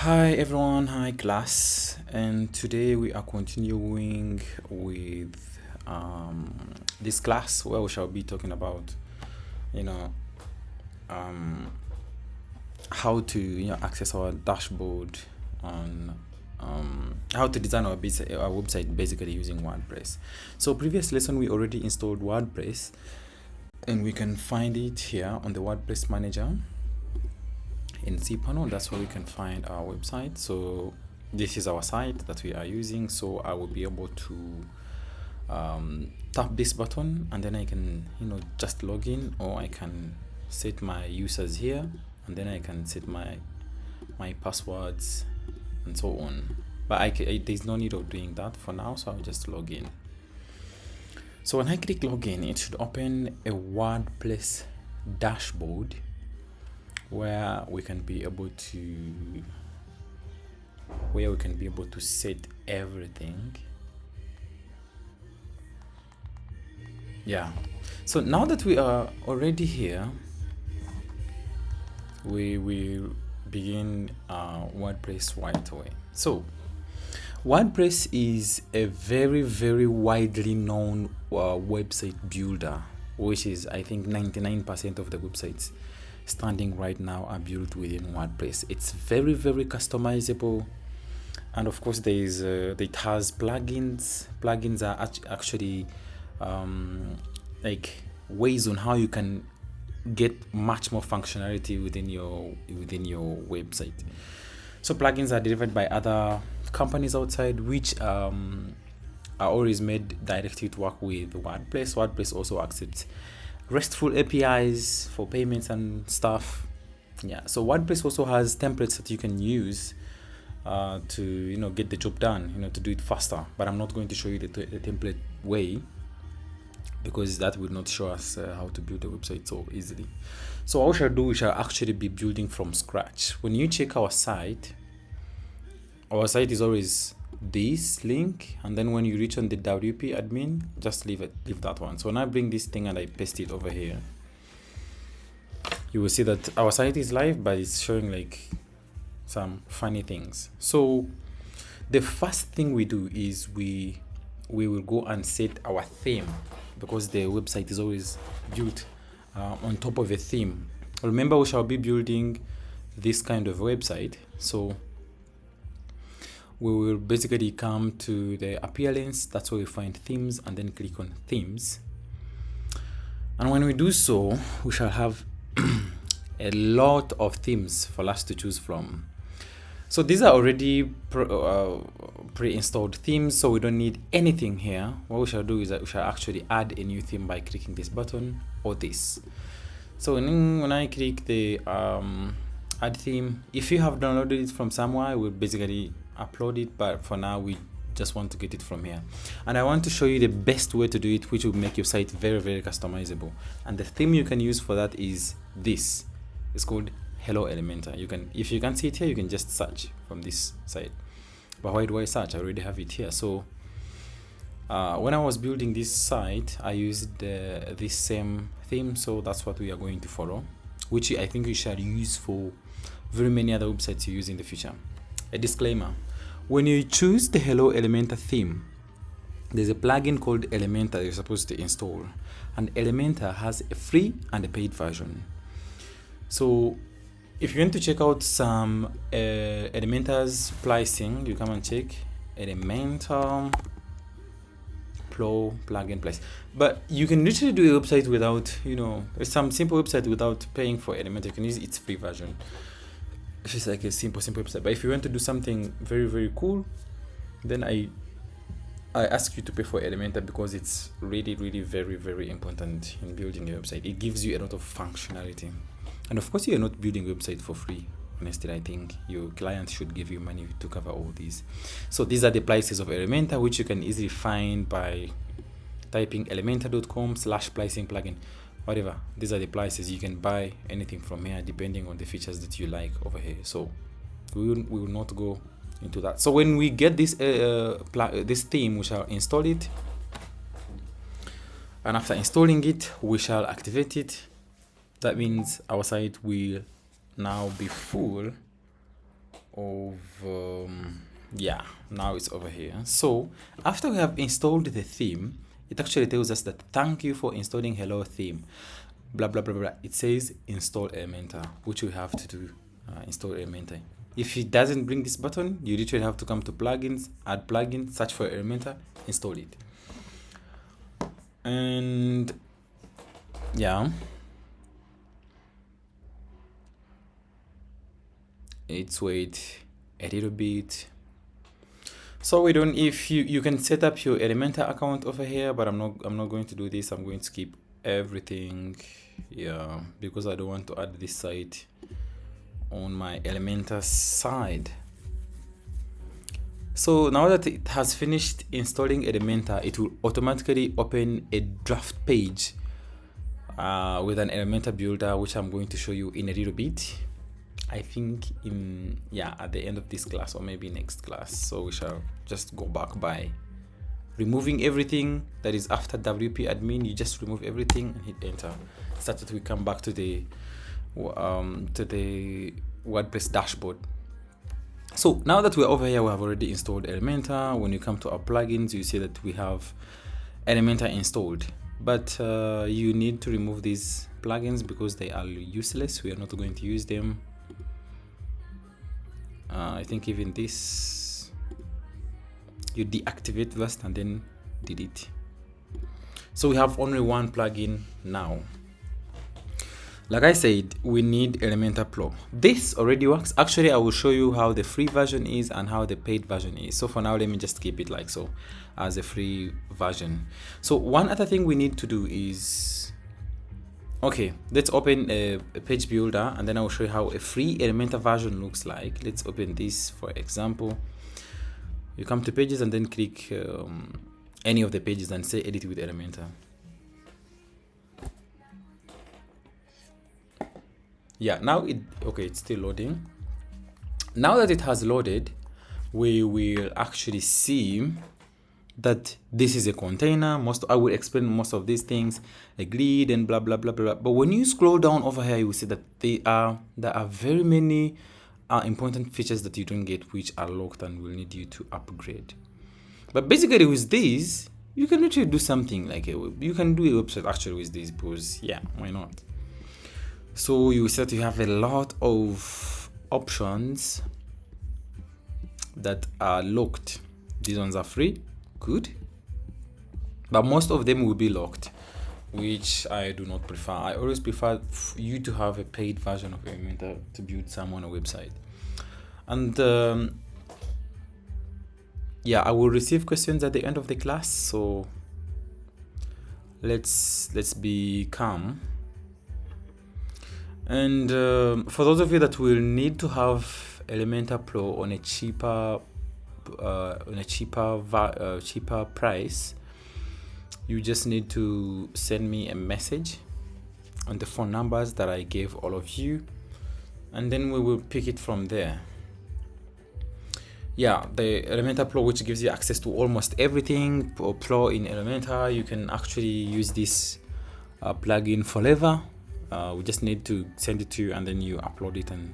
Hi everyone, hi class, and today we are continuing with this class where we shall be talking about, you know, um, how to access our dashboard on how to design our website basically using WordPress. So previous lesson we already installed WordPress, and we can find it here on the WordPress manager. In cPanel, that's where we can find our website. So this is our site that we are using. So I will be able to tap this button, and then I can just log in, or I can set my users here, and then I can set my passwords and so on. But there's no need of doing that for now, so I'll just log in. So when I click login, it should open a WordPress dashboard where we can be able to set everything. Yeah, so now that we are already here, we will begin WordPress right away. So WordPress is a very widely known website builder, which is, I think, 99% of the websites standing right now are built within WordPress. It's very customizable, and of course it has plugins. Plugins are actually like ways on how you can get much more functionality within your website. So plugins are delivered by other companies outside, which are always made directly to work with WordPress. WordPress also accepts RESTful APIs for payments and stuff. Yeah, so WordPress also has templates that you can use to get the job done, to do it faster. But I'm not going to show you the template way, because that will not show us how to build a website so easily. So what we shall do, we shall actually be building from scratch. When you check our site is always this link, and then when you reach on the WP admin, just leave that one. So when I bring this thing and I paste it over here, you will see that our site is live, but it's showing like some funny things. So the first thing we do is we will go and set our theme, because the website is always built on top of a theme. Remember, we shall be building this kind of website, so we will basically come to the appearance. That's where we find themes, and then click on themes. And when we do so, we shall have a lot of themes for us to choose from. So these are already pre-installed themes, so we don't need anything here. What we shall do is that we shall actually add a new theme by clicking this button or this. So when I click the add theme, if you have downloaded it from somewhere, we'll basically upload it, but for now we just want to get it from here. And I want to show you the best way to do it, which will make your site very customizable. And the theme you can use for that is this. It's called Hello Elementor. If you can see it here, you can just search from this site. But why do I search? I already have it here. So when I was building this site, I used this same theme, so that's what we are going to follow, which I think we shall use for very many other websites you use in the future. A disclaimer: when you choose the Hello Elementor theme, there's a plugin called Elementor you're supposed to install, and Elementor has a free and a paid version. So if you want to check out some Elementor's pricing, you come and check Elementor Pro plugin price. But you can literally do a website without, some simple website without paying for Elementor. You can use its free version. It's like a simple website. But if you want to do something very cool, then I ask you to pay for Elementor, because it's really very important in building a website. It gives you a lot of functionality. And of course, you're not building a website for free. Honestly, I think your client should give you money to cover all these. So these are the prices of Elementor, which you can easily find by typing elementor.com/pricing plugin. Whatever, these are the prices. You can buy anything from here depending on the features that you like over here. So we will not go into that. So when we get this this theme, we shall install it, and after installing it, we shall activate it. That means our site will now be full of yeah, now it's over here. So after we have installed the theme, it actually tells us that thank you for installing hello theme, blah blah blah blah. It says install Elementor, which we have to do, install Elementor. If it doesn't bring this button, you literally have to come to plugins, add plugin, search for Elementor, install it. And yeah, let's wait a little bit. So we don't, if you can set up your Elementor account over here, but I'm not going to do this. I'm going to skip everything, yeah, because I don't want to add this site on my Elementor side. So now that it has finished installing Elementor, it will automatically open a draft page with an Elementor builder, which I'm going to show you in a little bit. I think at the end of this class, or maybe next class. So we shall just go back by removing everything that is after WP admin. You just remove everything and hit enter, such that we come back to the WordPress dashboard. So now that we're over here, we have already installed Elementor. When you come to our plugins, you see that we have Elementor installed, but you need to remove these plugins because they are useless. We are not going to use them. I think even this, you deactivate first and then delete. So we have only one plugin now. Like I said, we need Elementor Pro. This already works. Actually, I will show you how the free version is and how the paid version is. So for now, let me just keep it like so as a free version. So one other thing we need to do is, okay, let's open a page builder and then I will show you how a free Elementor version looks like. Let's open this, for example. You come to pages and then click any of the pages and say edit with Elementor. Yeah, now it's still loading. Now that it has loaded, we will actually see that this is a container. I will explain most of these things, a grid and blah blah blah blah. But when you scroll down over here, you will see that there are very many important features that you don't get, which are locked and will need you to upgrade. But basically with these, you can literally do something like you can do a website actually with these, because yeah, why not? So you said you have a lot of options that are locked. These ones are free, good, but most of them will be locked, which I do not prefer. I always prefer you to have a paid version of Elementor to build someone a website. And yeah, I will receive questions at the end of the class, so let's be calm. And for those of you that will need to have Elementor Pro on a cheaper price, you just need to send me a message on the phone numbers that I gave all of you, and then we will pick it from there. Yeah, the Elementor Pro, which gives you access to almost everything Pro in Elementor. You can actually use this plugin forever. We just need to send it to you and then you upload it and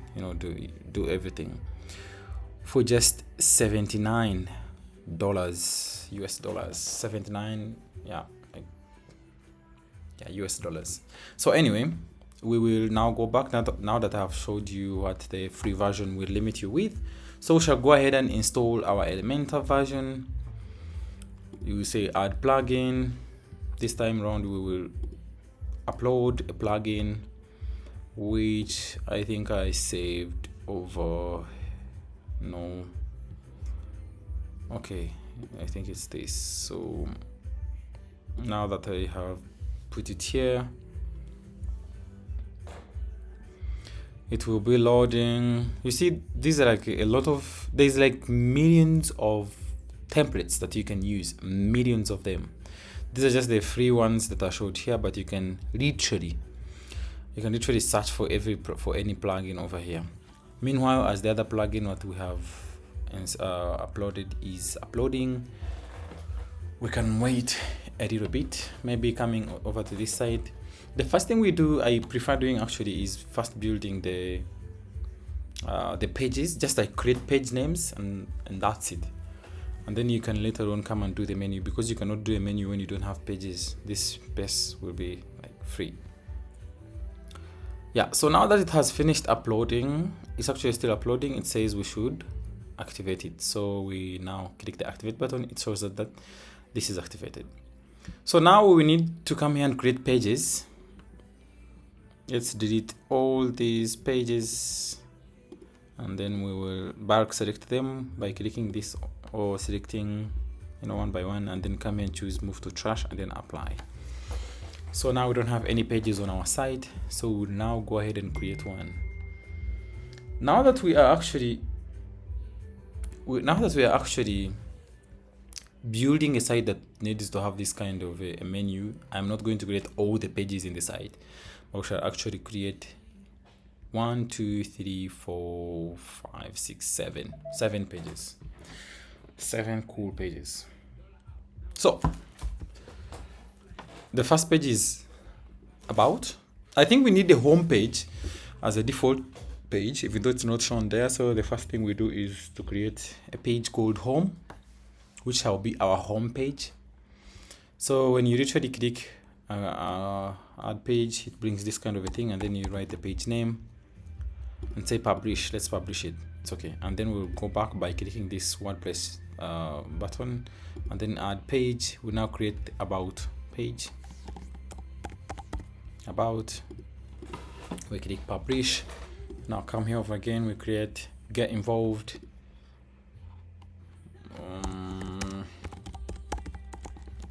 do everything for just $79 US dollars. 79 US dollars. So anyway, we will now go back now that I have showed you what the free version will limit you with. So we shall go ahead and install our Elementor version. You will say add plugin. This time around we will upload a plugin, which I think I saved over, no, okay, I think it's this. So now that I have put it here, it will be loading. You see, these are like there's like millions of templates that you can use, millions of them. These are just the free ones that are showed here, but you can literally search for any plugin over here. Meanwhile, as the other plugin what we have uploaded is uploading, we can wait a little bit, maybe coming over to this side. The first thing we do, I prefer doing actually, is first building the the pages, just like create page names, and that's it. And then you can later on come and do the menu, because you cannot do a menu when you don't have pages. This space will be like free. Yeah, so now that it has finished uploading, it's actually still uploading. It says we should activate it. So we now click the activate button. It shows that this is activated. So now we need to come here and create pages. Let's delete all these pages, and then we will bulk select them by clicking this, or selecting one by one, and then come here and choose move to trash, and then apply. So now we don't have any pages on our site, so we'll now go ahead and create one. Now that we are actually building a site that needs to have this kind of a menu, I'm not going to create all the pages in the site. I shall actually create 1, 2, 3, 4, 5, 6, 7 pages. 7 cool pages. So the first page is about. I think we need the home page as a default page, even though it's not shown there. So the first thing we do is to create a page called home, which shall be our home page. So when you literally click add page, it brings this kind of a thing, and then you write the page name and say publish. Let's publish it. It's okay. And then we'll go back by clicking this WordPress button, and then add page. We now create the about page. About. We click publish. Now come here over again. We create get involved.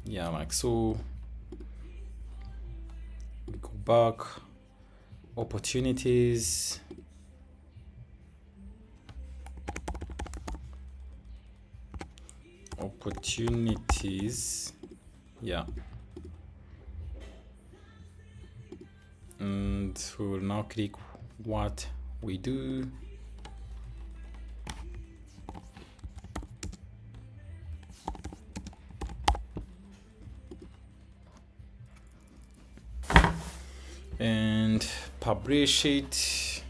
Yeah, like so. We go back. Opportunities. Yeah. And we will now click what we do. And publish it.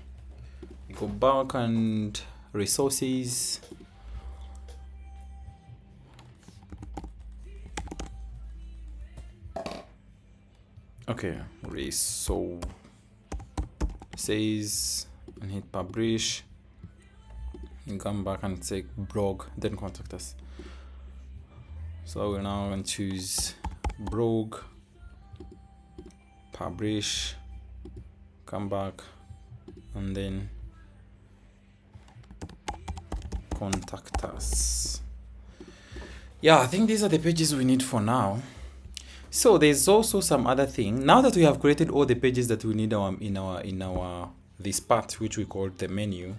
Go back and resources. Okay, resources, and hit publish, and come back and say blog, then contact us. So we're now going to choose blog, publish, come back, and then contact us. Yeah, I think these are the pages we need for now. So there's also some other thing. Now that we have created all the pages that we need in our this part, which we call the menu.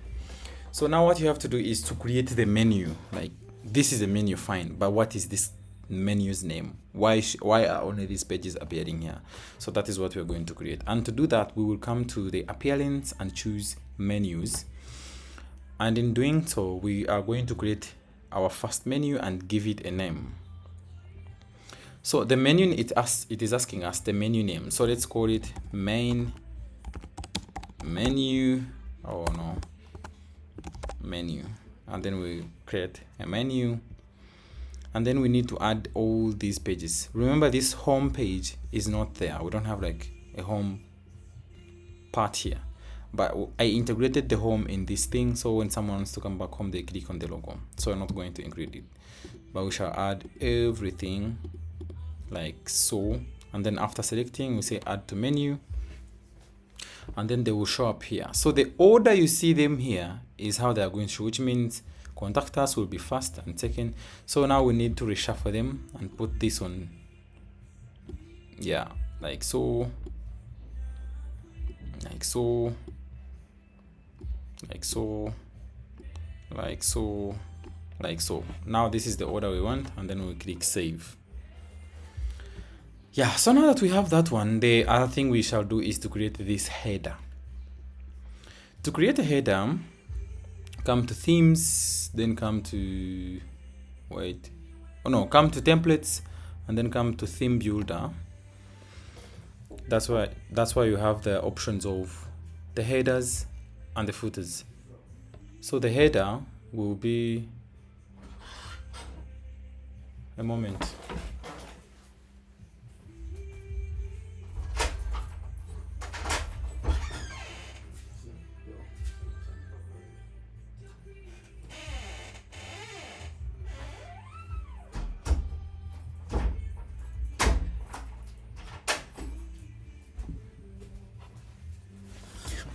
So now what you have to do is to create the menu. Like, this is a menu, fine, but what is this menu's name? Why are only these pages appearing here? So that is what we're going to create. And to do that, we will come to the appearance and choose menus. And in doing so, we are going to create our first menu and give it a name. So the menu, it is asking us the menu name. So let's call it main menu. Oh no, menu. And then we create a menu. And then we need to add all these pages. Remember, this home page is not there. We don't have like a home part here. But I integrated the home in this thing. So when someone wants to come back home, they click on the logo. So I'm not going to include it. But we shall add everything like so, and then after selecting we say add to menu, and then they will show up here. So the order you see them here is how they are going to show, which means contact us will be first and second. So now we need to reshuffle them and put this on, yeah, like so, like so, like so, like so, like so. Now this is the order we want, and then we click save. Yeah, so now that we have that one, the other thing we shall do is to create this header. To create a header, come to themes, then come to come to templates, and then come to theme builder. That's why you have the options of the headers and the footers. So the header will be, a moment.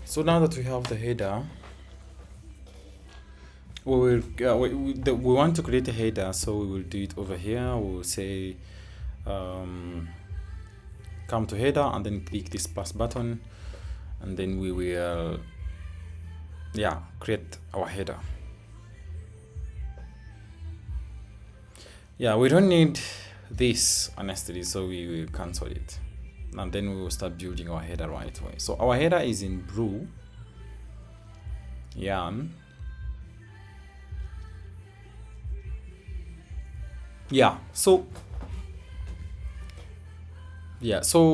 So now that we have the header, we want to create a header, so we will do it over here. We will say come to header and then click this plus button, and then we will create our header. We don't need this honestly, so we will cancel it, and then we will start building our header right away. So our header is in blue yarn. So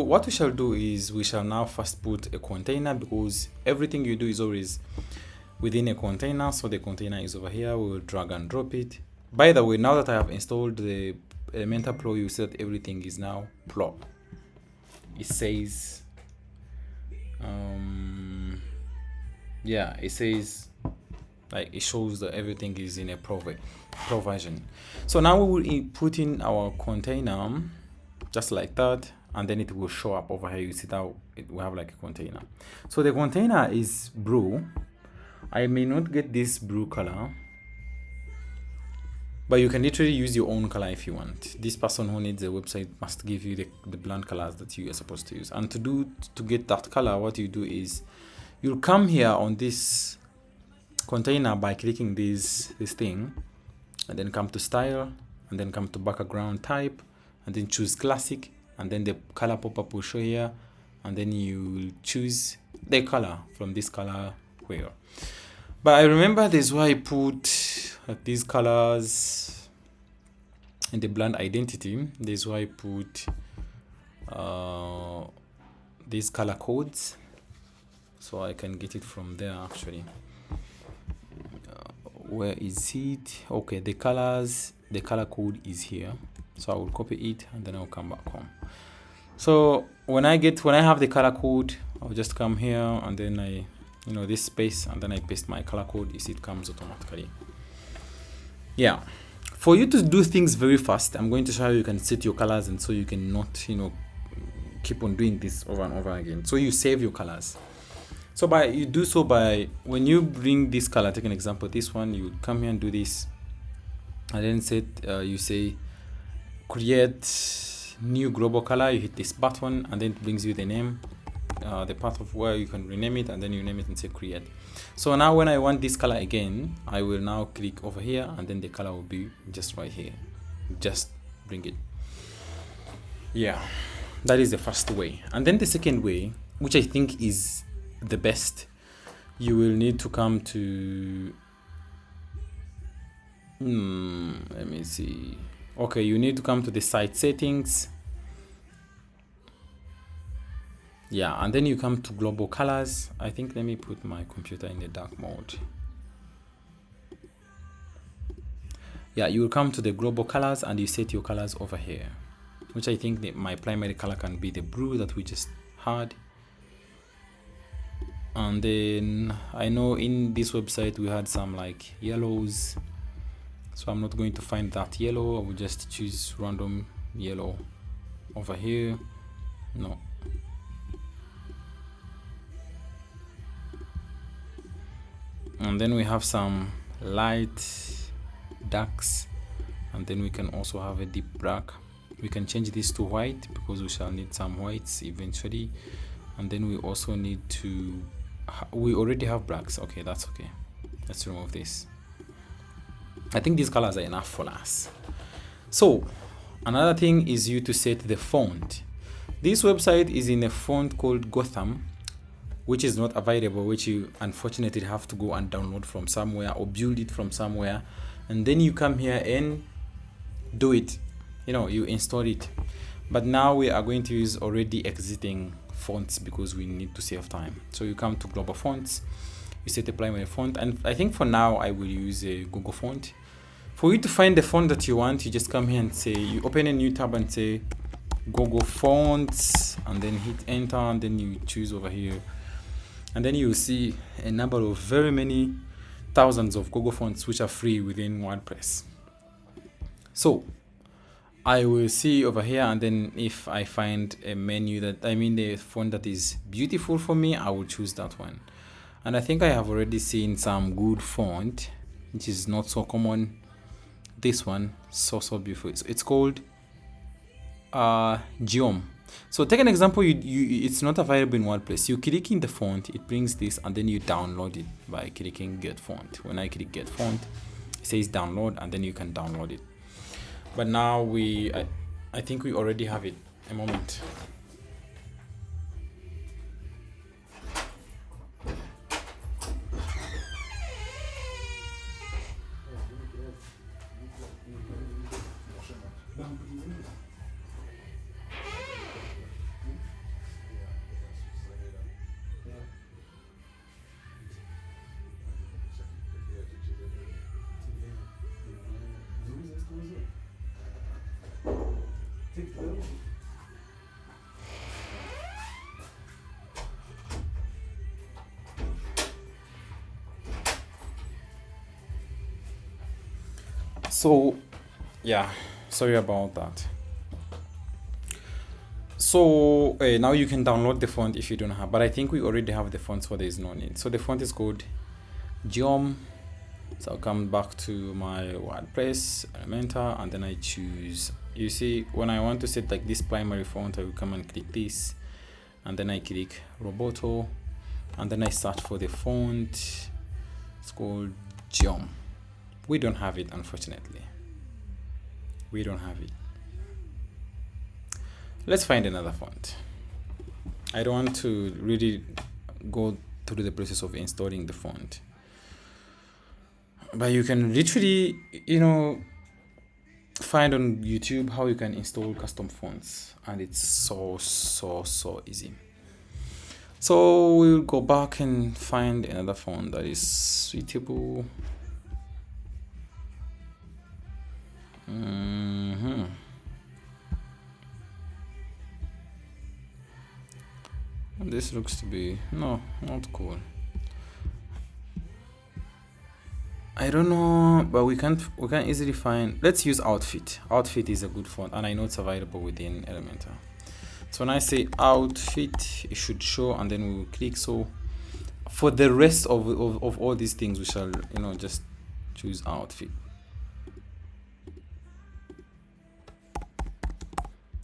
what we shall do is we shall now first put a container, because everything you do is always within a container. So the container is over here. We will drag and drop it. By the way, now that I have installed the Elementor Pro, you see that everything is now Pro. It says it says, like, it shows that everything is in a pro version. So now we will put in our container just like that, and then it will show up over here. You see that we have like a container. So the container is blue. I may not get this blue color, but you can literally use your own color if you want. This person who needs a website must give you the blank colors that you are supposed to use. And to get that color, what you do is you'll come here on this container by clicking this thing, and then come to style, and then come to background type, and then choose classic, and then the color pop-up will show here, and then you will choose the color from this color wheel. But I remember this why I put these colors in the brand identity. This is why I put these color codes, so I can get it from there actually. Where is it? Okay, the color code is here, so I will copy it and then I'll come back home. So when I have the color code, I'll just come here and then this space, and then I paste my color code. You see it comes automatically. For you to do things very fast, I'm going to show you can set your colors, and so you can not keep on doing this over and over again. So you save your colors. So you do so by when you bring this color, take an example, this one, you come here and do this, and then you say create new global color. You hit this button, and then it brings you the name, the path of where you can rename it, and then you name it and say create. So now when I want this color again, I will now click over here, and then the color will be just right here. Just bring it. That is the first way. And then the second way, which I think is the best, you will need to come to let me see. Okay, you need to come to the site settings. And then you come to global colors. I think, let me put my computer in the dark mode. You will come to the global colors, and you set your colors over here, which I think my primary color can be the blue that we just had. And then I know in this website we had some like yellows, so I'm not going to find that yellow. I will just choose random yellow over here. No. And then we have some light darks, and then we can also have a deep black. We can change this to white because we shall need some whites eventually. And then we also need to, we already have blacks. Okay, that's okay. Let's remove this. I think these colors are enough for us. So another thing is you to set the font. This website is in a font called Gotham, which is not available, which you unfortunately have to go and download from somewhere or build it from somewhere, and then you come here and do it, you install it. But now we are going to use already existing fonts because we need to save time. So you come to global fonts, you set a primary font, and I think for now I will use a Google font. For you to find the font that you want, you just come here and say, you open a new tab and say Google Fonts, and then hit enter, and then you choose over here, and then you will see a number of very many thousands of Google fonts which are free within WordPress. So I will see over here, and then if I find a menu that, the font that is beautiful for me, I will choose that one. And I think I have already seen some good font which is not so common. This one, so beautiful. It's called Geom. So take an example, it's not available in WordPress. You click in the font, it brings this, and then you download it by clicking get font. When I click get font, it says download, and then you can download it. But now I think we already have it. A moment. So yeah, sorry about that. So now you can download the font if you don't have, but I think we already have the font, so there is no need. So the font is called Geom. So I'll come back to my WordPress Elementor, and then I choose, you see, when I want to set like this primary font, I will come and click this, and then I click Roboto, and then I search for the font. It's called Geom. We don't have it, unfortunately. We don't have it. Let's find another font. I don't want to really go through the process of installing the font, but you can literally, find on YouTube how you can install custom fonts, and it's so easy. So we'll go back and find another font that is suitable. This looks to be not cool. I don't know, but we can easily find. Let's use Outfit. Outfit is a good font, and I know it's available within Elementor. So when I say Outfit, it should show, and then we will click. So for the rest of all these things, we shall just choose Outfit.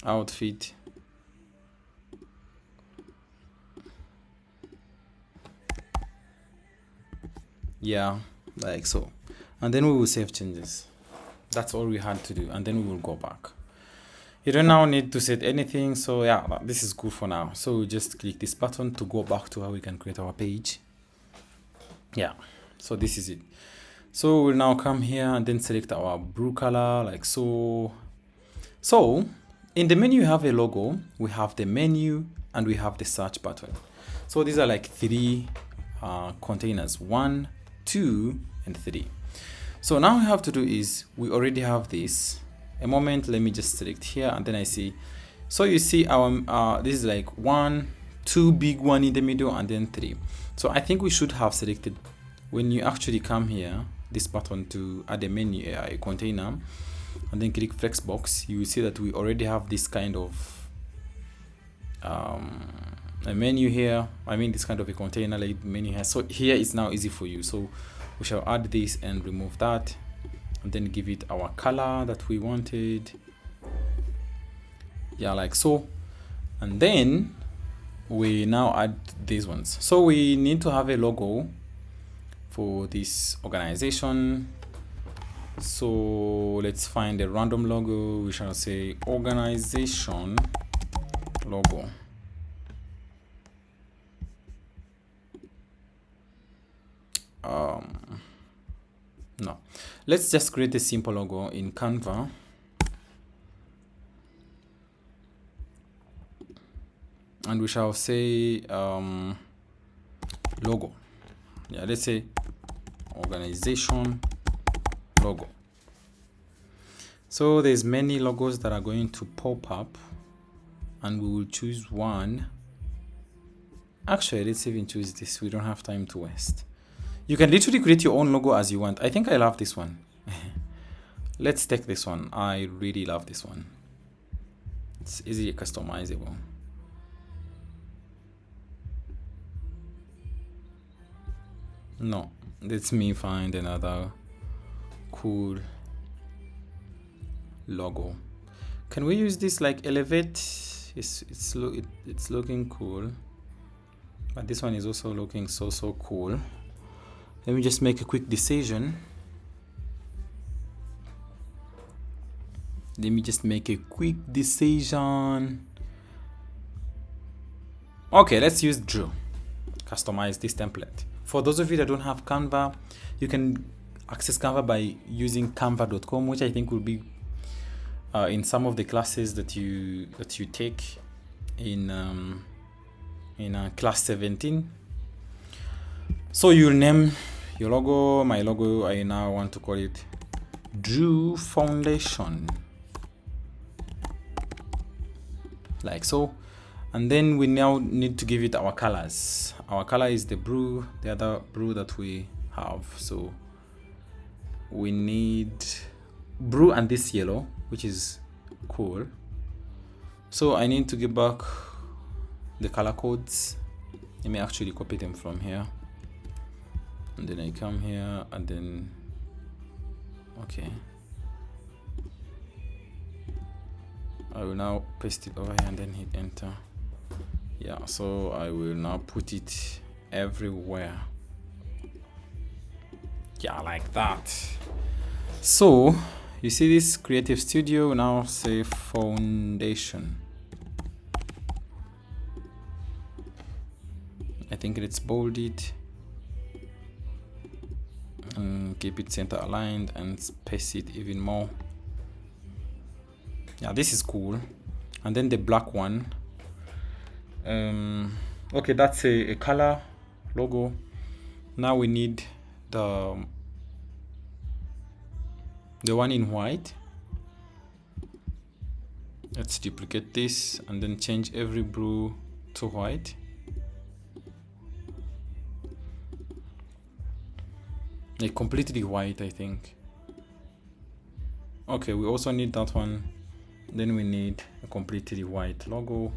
Outfit. Yeah, like so, and then we will save changes. That's all we had to do, and then we will go back. You don't now need to set anything, so yeah, this is good for now. So we just click this button to go back to how we can create our page. Yeah, so this is it. So we'll now come here and then select our blue color, like so. So in the menu, you have a logo, we have the menu, and we have the search button. So these are like three containers, 1, 2, and 3. So now we have to do is, we already have this. A moment, let me just select here, and then I see. So you see our this is like 1, 2 big one in the middle, and then 3. So I think we should have selected, when you actually come here, this button to add a menu, a container, and then click Flexbox, you will see that we already have this kind of a menu here. This kind of a container like menu here. So here it's now easy for you. So we shall add this and remove that, and then give it our color that we wanted. Yeah, like so. And then we now add these ones. So we need to have a logo for this organization. So let's find a random logo. We shall say organization logo. No, let's just create a simple logo in Canva. And we shall say logo. Yeah, let's say organization logo. So there's many logos that are going to pop up, and we will choose one. Actually, let's even choose this. We don't have time to waste. You can literally create your own logo as you want. I think I love this one. Let's take this one. I really love this one. It's easily customizable. No, let me find another cool logo. Can we use this like elevate? It's looking cool, but this one is also looking so cool. Let me just make a quick decision. Okay, let's use Drew. Customize this template. For those of you that don't have Canva, you can access Canva by using canva.com, which I think will be in some of the classes that you take in class 17. So you'll name your logo. My logo, I now want to call it Drew Foundation, like so. And then we now need to give it our colors. Our color is the other brew that we have. So we need brew and this yellow, which is cool. So I need to give back the color codes. Let me actually copy them from here. And then I come here and then, okay. I will now paste it over here and then hit enter. Yeah, so I will now put it everywhere. Yeah, like that. So you see this Creative Studio, now say foundation. I think let's bold it and keep it center aligned and space it even more. Yeah, this is cool. And then the black one. Okay, that's a color logo. Now we need the one in white. Let's duplicate this and then change every brew to white. Like completely white, I think. Okay, we also need that one. Then we need a completely white logo.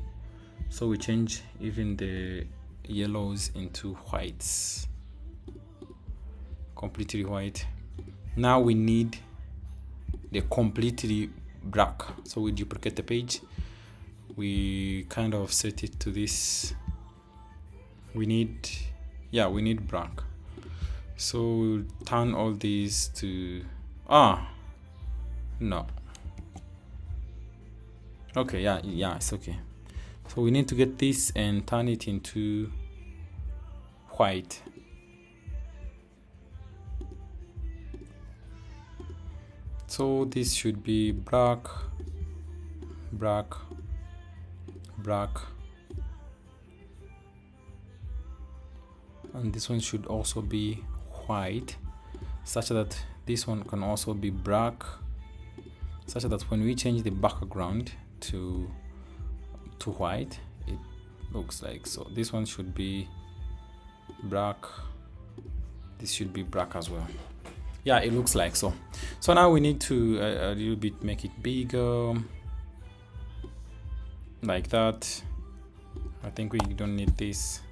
So we change even the yellows into whites. Completely white. Now we need the completely black. So we duplicate the page. We kind of set it to this. We need black. So we'll turn all these to no. Okay, yeah, it's okay. So we need to get this and turn it into white. So this should be black, black, black, and this one should also be white, such that this one can also be black, such that when we change the background to white, it looks like so. This one should be black, this should be black as well. Yeah, it looks like so. So now we need to a little bit make it bigger, like that. I think we don't need this.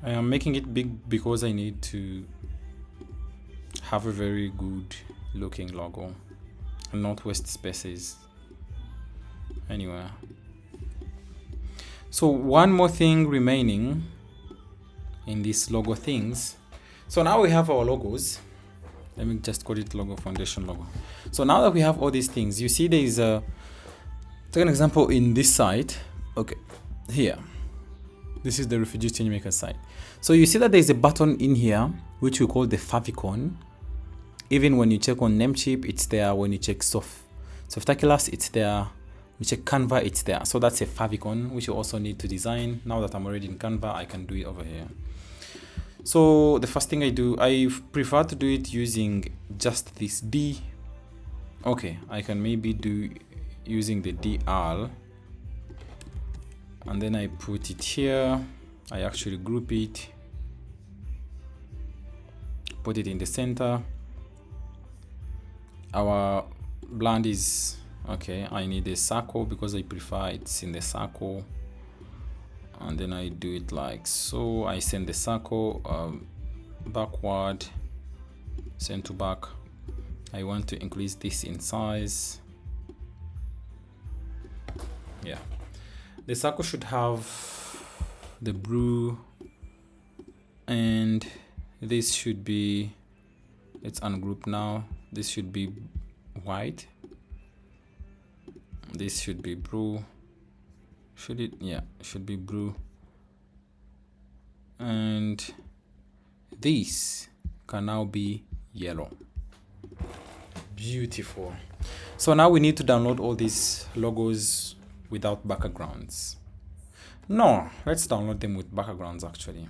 I am making it big because I need to have a very good looking logo and not waste spaces. Anyway, so one more thing remaining in these logo things. So now we have our logos. Let me just call it logo foundation logo. So now that we have all these things, you see there is take an example in this site. Okay, here, this is the refugee changemaker site. So you see that there is a button in here which we call the favicon. Even when you check on Namecheap, it's there. When you check Softaculous, it's there. We check Canva, it's there. So that's a favicon, which you also need to design. Now that I'm already in Canva, I can do it over here. So the first thing I do, I prefer to do it using just this D. Okay, I can maybe do using the DR, and then I put it here. I actually group it, put it in the center. Our blend is okay. I need a circle because I prefer it's in the circle, and then I do it like so. I send the circle backward, send to back. I want to increase this in size. Yeah, the circle should have the blue, and this should be, let's ungroup now. This should be white. This should be blue. Should it? Yeah, it should be blue. And this can now be yellow. Beautiful. So now we need to download all these logos without backgrounds. No, let's download them with backgrounds actually.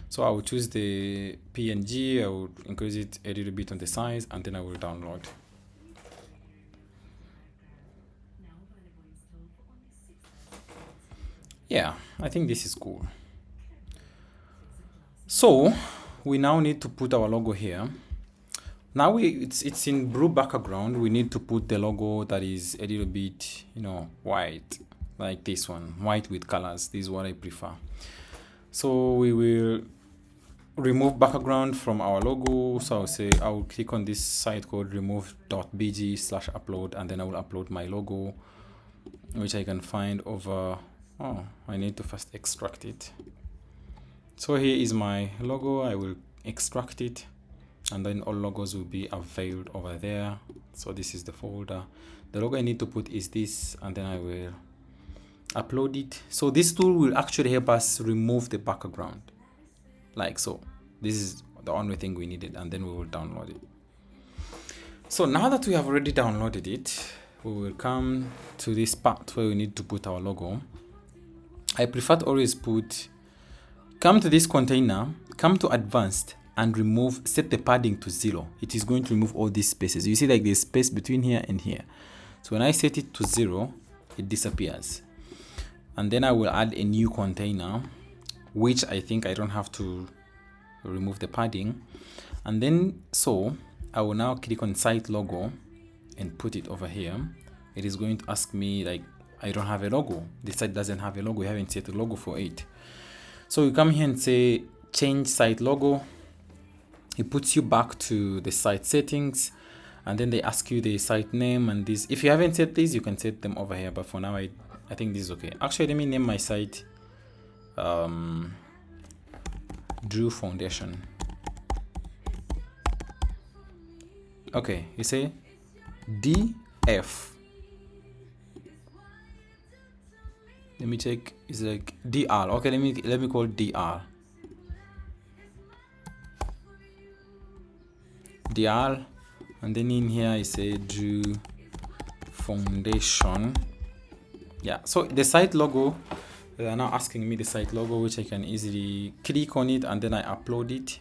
So I will choose the PNG, I will increase it a little bit on the size, and then I will download. Yeah, I think this is cool. So we now need to put our logo here. Now it's in blue background. We need to put the logo that is a little bit, white, like this one, white with colors. This is what I prefer. So we will remove background from our logo. So I'll click on this site called remove.bg/upload, and then I will upload my logo, which I can find over. Oh, I need to first extract it. So here is my logo. I will extract it, and then all logos will be availed over there. So this is the folder. The logo I need to put is this, and then I will upload it. So this tool will actually help us remove the background, like so. This is the only thing we needed, and then we will download it. So now that we have already downloaded it, we will come to this part where we need to put our logo. I prefer to always come to this container, come to advanced, and set the padding to 0. It is going to remove all these spaces. You see, like there's space between here and here. So when I set it to 0, it disappears. And then I will add a new container, which I think I don't have to remove the padding. And then, so I will now click on site logo and put it over here. It is going to ask me, like, I don't have a logo. This site doesn't have a logo. We haven't set a logo for it. So you come here and say change site logo. It puts you back to the site settings, and then they ask you the site name and this. If you haven't set these, you can set them over here, but for now I think this is okay. Actually, let me name my site Drew Foundation. Okay, you say DF. Let me check. It's like DR. Okay, let me call DR. DR, and then in here I say Drew Foundation. Yeah. So the site logo, they are now asking me the site logo, which I can easily click on it, and then I upload it.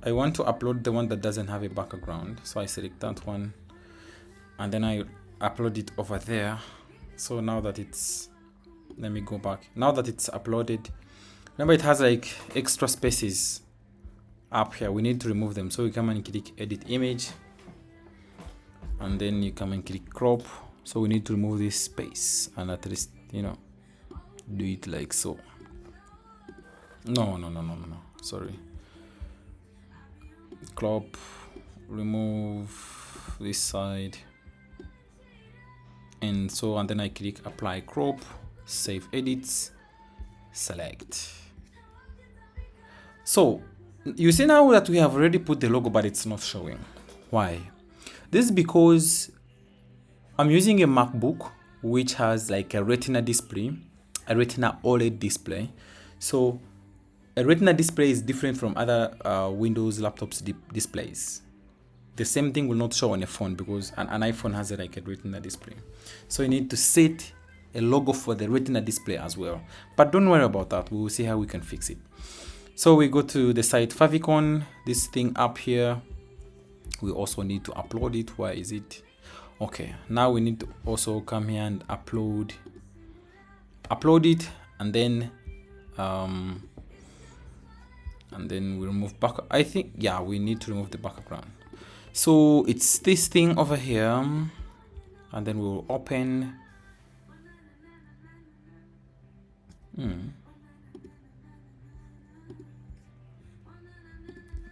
I want to upload the one that doesn't have a background, so I select that one, and then I upload it over there. So now that let me go back. Now that it's uploaded, remember it has like extra spaces up here. We need to remove them. So you come and click edit image, and then you come and click crop. So we need to remove this space, and at least do it like so. No, sorry. Crop, remove this side, and then I click apply crop, save edits, select. So you see now that we have already put the logo, but it's not showing. Why? This is because I'm using a MacBook which has like a Retina display, a Retina OLED display. So a Retina display is different from other Windows laptops displays. the same thing will not show on a phone because an iPhone has like a retina display. So you need to set a logo for the retina display as well. But don't worry about that. We will see how we can fix it. So we go to the site favicon, this thing up here. We also need to upload it. Where is it? Okay, now we need to also come here and upload it, and then we remove back. I think, yeah, we need to remove the background. So it's this thing over here, and then we'll open.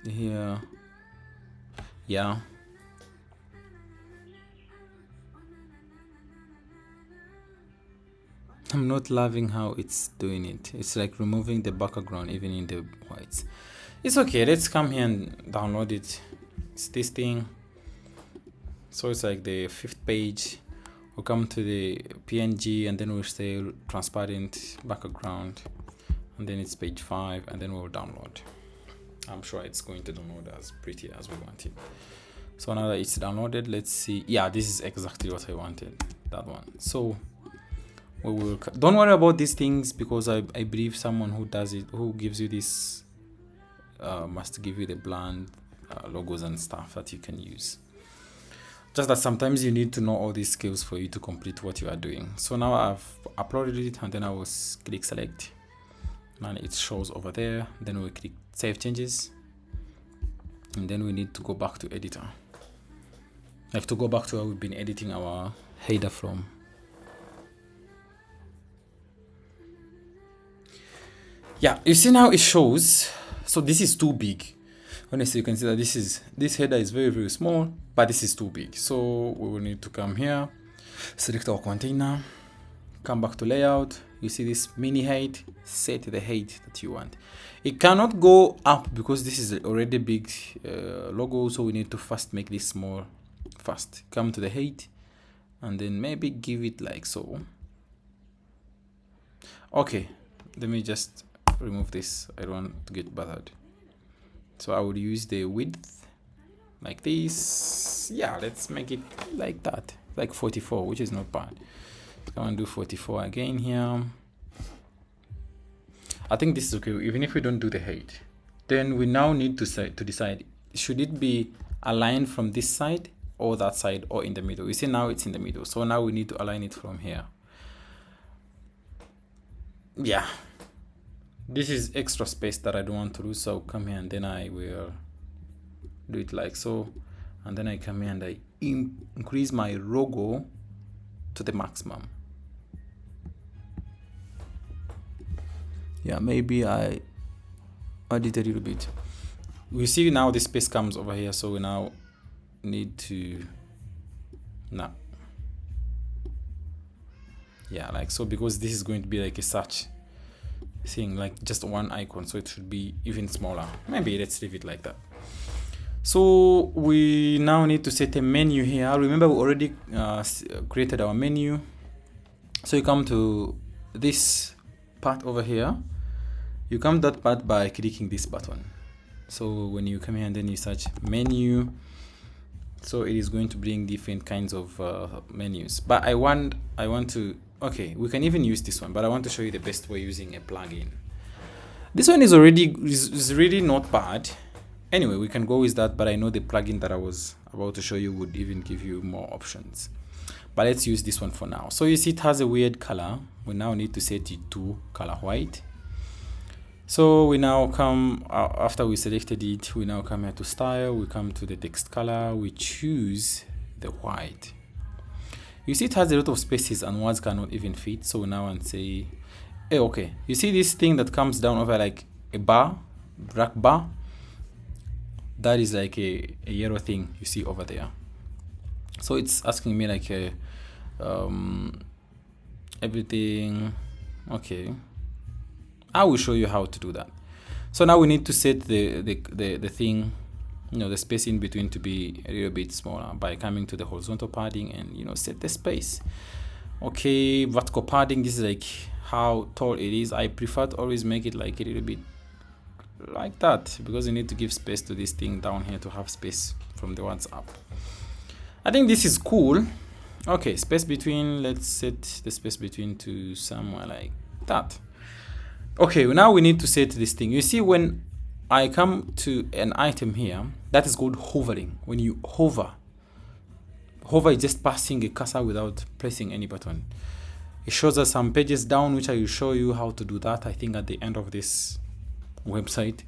Here, yeah. I'm not loving how it's doing it. It's like removing the background even in the whites. It's okay. Let's come here and download it. It's this thing. So it's like the 5th page. We'll come to the PNG, and then we'll say transparent background, and then it's page 5, and then we'll download. I'm sure it's going to download as pretty as we want it. So now that it's downloaded, let's see. Yeah, this is exactly what I wanted, that one. So we will, don't worry about these things, because I believe someone who does it, who gives you this, must give you the bland logos and stuff that you can use. Just that sometimes you need to know all these skills for you to complete what you are doing. So now I've uploaded it, and then I will click select, and it shows over there. Then we click save changes, and then we need to go back to editor. I have to go back to where we've been editing our header from. Yeah, you see now it shows. So this is too big. Honestly, you can see that this header is very, very small, but this is too big. So we will need to come here, select our container, come back to layout. You see this mini height, set the height that you want. It cannot go up because this is already big logo, so we need to first make this small first. Come to the height, and then maybe give it like so. Okay, let me just remove this. I don't want to get bothered. So I would use the width like this. Yeah, let's make it like that, like 44, which is not bad. Come and do 44 again here. I think this is okay, even if we don't do the height. Then we now need to decide, should it be aligned from this side or that side, or in the middle? You see now it's in the middle, so now we need to align it from here. Yeah, this is extra space that I don't want to lose, so I'll come here and then I will do it like so, and then I come here and I increase my logo to the maximum. Yeah, maybe I add it a little bit. We see now the space comes over here, so we now need to yeah, like so, because this is going to be like a search thing, like just one icon, so it should be even smaller. Maybe let's leave it like that. So we now need to set a menu here. Remember, we already created our menu. So you come to this part over here. You come that part by clicking this button. So when you come here and then you search menu, so it is going to bring different kinds of menus. But I want to, okay, we can even use this one, but I want to show you the best way using a plugin. This one is really not bad. Anyway, we can go with that, but I know the plugin that I was about to show you would even give you more options. But let's use this one for now. So you see it has a weird color. We now need to set it to color white. So we now come, after we selected it, we now come here to style, we come to the text color, we choose the white. You see it has a lot of spaces and words cannot even fit. So we now want to say, hey, okay, you see this thing that comes down over like a bar, black bar? That is like a yellow thing you see over there. So it's asking me like everything. Okay, I will show you how to do that. So now we need to set the thing, you know, the space in between to be a little bit smaller by coming to the horizontal padding and, you know, set the space. Okay, vertical padding, this is like how tall it is. I prefer to always make it like a little bit like that, because you need to give space to this thing down here to have space from the words up. I think this is cool. Okay, space between, let's set the space between to somewhere like that. Okay, now we need to set this thing. You see, when I come to an item here, that is called hovering. When you hover is just passing a cursor without pressing any button. It shows us some pages down, which I will show you how to do that, I think, at the end of this website.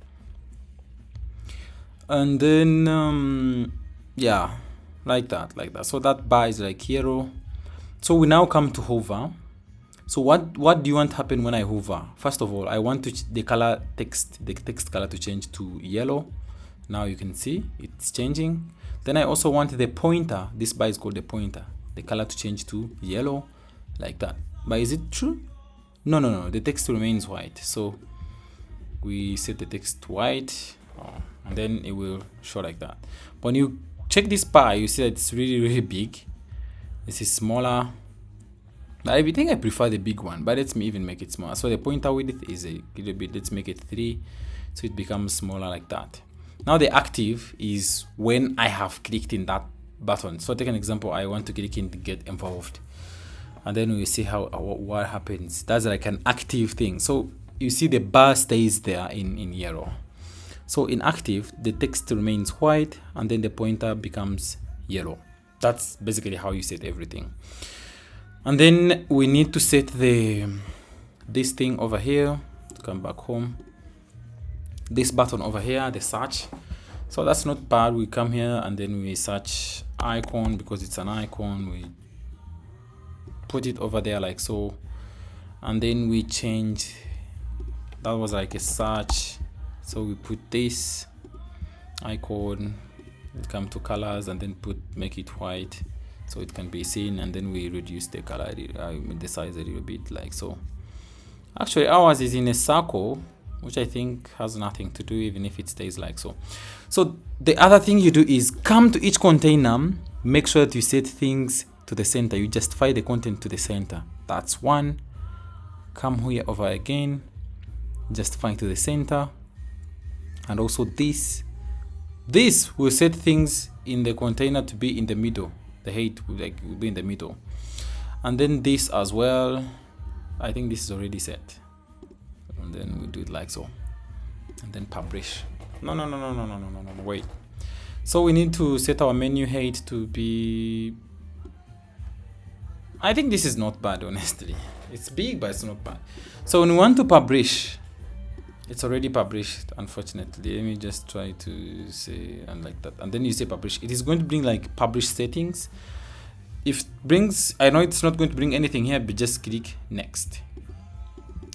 And then yeah, like that. So that bar is like yellow. So we now come to hover. So what do you want to happen when I hover? First of all, I want the text color to change to yellow. Now you can see it's changing. Then I also want the pointer, this bar is called the pointer, the color to change to yellow, like that. But is it true? No, the text remains white. So we set the text white, and then it will show like that. When you check this bar, you see that it's really big. This is smaller. I think I prefer the big one, but let me even make it smaller. So the pointer width is a little bit, let's make it 3, so it becomes smaller like that. Now the active is when I have clicked in that button. So take an example, I want to click in to get involved, and then we see what happens. That's like an active thing. So you see the bar stays there in yellow. So in active, the text remains white, and then the pointer becomes yellow. That's basically how you set everything. And then we need to set this thing over here to come back home. This button over here, the search. So that's not bad. We come here and then we search icon, because it's an icon. We put it over there like so, and then we change. That was like a search, so we put this icon, come to colors, and then make it white so it can be seen, and then we reduce the color, the size a little bit like so. Actually ours is in a circle, which I think has nothing to do, even if it stays like so. So the other thing you do is come to each container, make sure that you set things to the center. You justify the content to the center. That's one. Come here over again, justify to the center, and also this will set things in the container to be in the middle. The height will be in the middle, and then this as well. I think this is already set, and then we do it like so, and then publish. No, wait. So we need to set our menu height to be, I think this is not bad, honestly. It's big, but it's not bad. So when we want to publish, it's already published, unfortunately. Let me just try to say, and like that, and then you say publish. It is going to bring like publish settings. If it brings, I know it's not going to bring anything here, but just click next.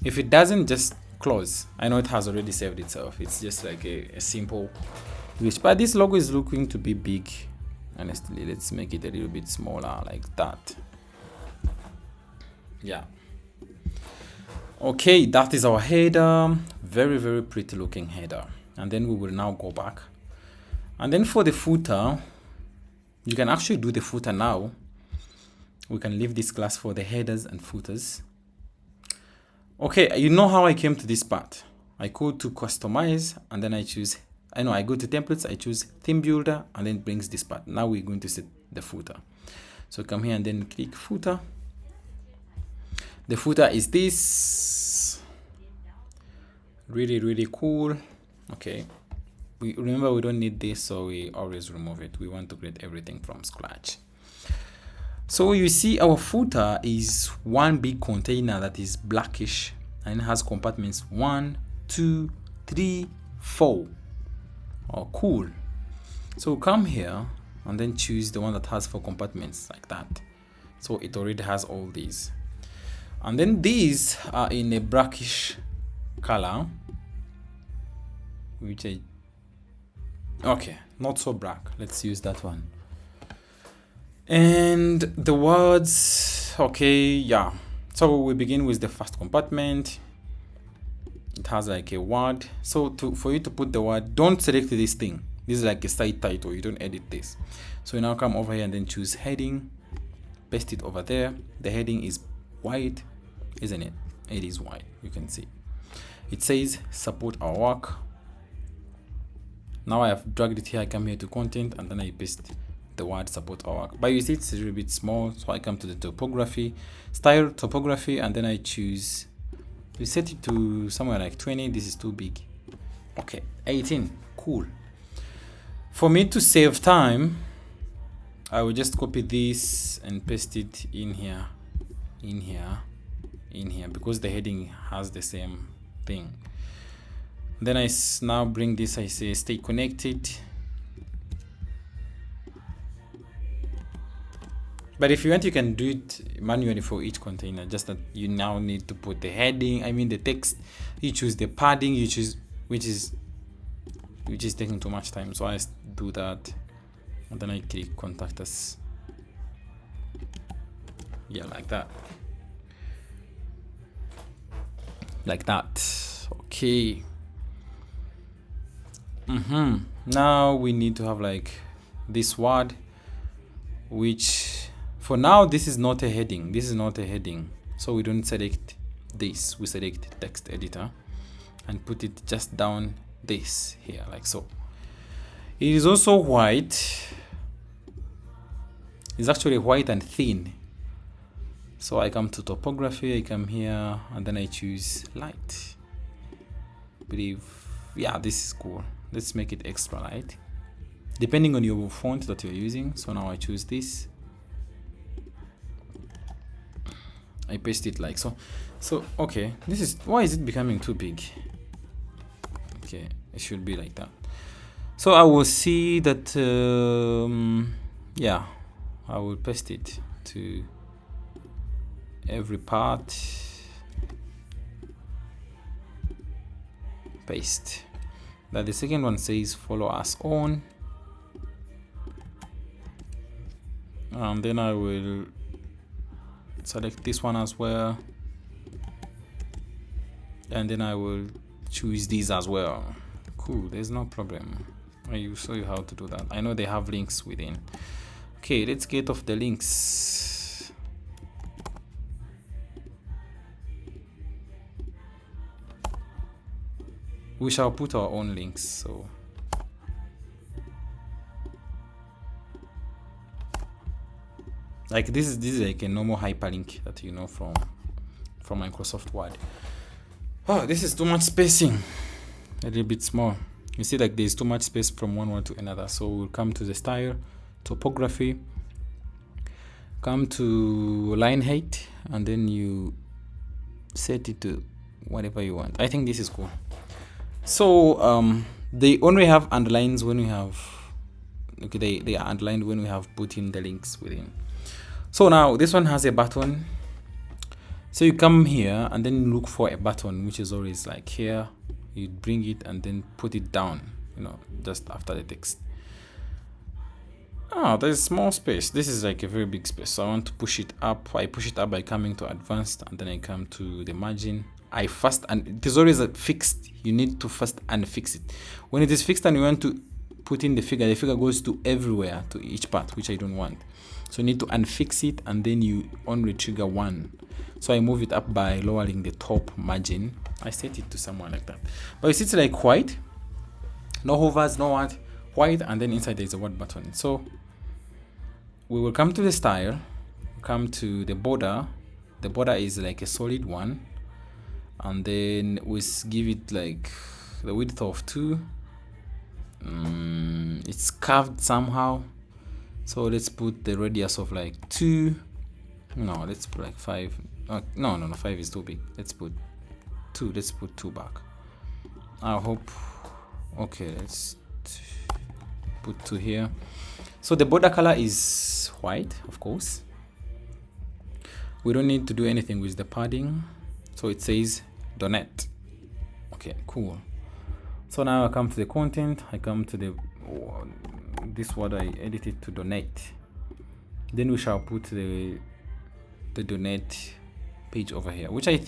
If it doesn't, just close. I know it has already saved itself. It's just like a simple glitch, but this logo is looking to be big, honestly. Let's make it a little bit smaller like that. Yeah. Okay, that is our header. Very pretty looking header. And then we will now go back, and then for the footer, you can actually do the footer now. We can leave this class for the headers and footers. Okay, you know how I came to this part. I go to customize, and then I go to templates, I choose theme builder, and then it brings this part. Now we're going to set the footer. So come here and then click footer. The footer is this. Really cool. Okay, remember we don't need this, so we always remove it. We want to create everything from scratch. So you see our footer is one big container that is blackish, and it has compartments 1, 2, 3, 4. Oh, cool. So come here and then choose the one that has 4 compartments like that. So it already has all these, and then these are in a brackish color, which okay, not so black. Let's use that one. And the words, okay, yeah. So we begin with the first compartment. It has like a word. So for you to put the word, don't select this thing. This is like a site title. You don't edit this. So you now come over here and then choose heading, paste it over there. The heading is white, isn't it? It is white. You can see. It says support our work. Now I have dragged it here. I come here to content and then I paste the word support our work. But you see it's a little bit small, so I come to the topography, style topography, and then I choose, we set it to somewhere like 20. This is too big. Okay, 18. Cool. For me to save time, I will just copy this and paste it in here, because the heading has the same thing. Then I now bring this, I say stay connected. But if you want, you can do it manually for each container, just that you now need to put the heading, the text, you choose the padding, you choose which is taking too much time. So I do that, and then I click contact us. Yeah, like that. Okay. Now we need to have like this word, which for now this is not a heading. So we don't select this, we select text editor and put it just down this here, like so. It is also white. It's actually white and thin. So I come to topography, I come here, and then I choose light. Yeah, this is cool. Let's make it extra light, depending on your font that you're using. So now I choose this. I paste it like so. Okay, why is it becoming too big? Okay, it should be like that. So I will see that, yeah, I will paste it to every part. Paste. Now the second one says follow us on. Then I will select this one as well. And then I will choose these as well. Cool, there's no problem. I will show you how to do that. I know they have links within. Okay, let's get off the links. We shall put our own links. So like this is like a normal hyperlink that you know from Microsoft Word. Oh, this is too much spacing. A little bit small. You see, like there's too much space from one word to another. So we'll come to the style, topography, come to line height, and then you set it to whatever you want. I think this is cool. So they only have underlines when we have, okay, they are underlined when we have put in the links within. So now this one has a button. So you come here and then look for a button, which is always like here. You bring it and then put it down, just after the text. There's small space. This is like a very big space. So I want to push it up. I push it up by coming to advanced, and then I come to the margin. And it is always fixed. You need to first unfix it. When it is fixed and you want to put in the figure goes to everywhere, to each part, which I don't want. So you need to unfix it, and then you only trigger one. So I move it up by lowering the top margin. I set it to somewhere like that. But you see it's like white. No hovers, no what. White, and then inside there is a word button. So we will come to the style, come to the border. The border is like a solid one. And then we give it like the width of 2. It's curved somehow. So let's put the radius of like 2. No, let's put like 5. No, 5 is too big. Let's put 2. Let's put 2 back. I hope. Okay, let's put 2 here. So the border color is white, of course. We don't need to do anything with the padding. So it says donate. Okay, cool. So now I come to the content. I come to this word I edited to donate. Then we shall put the donate page over here, which I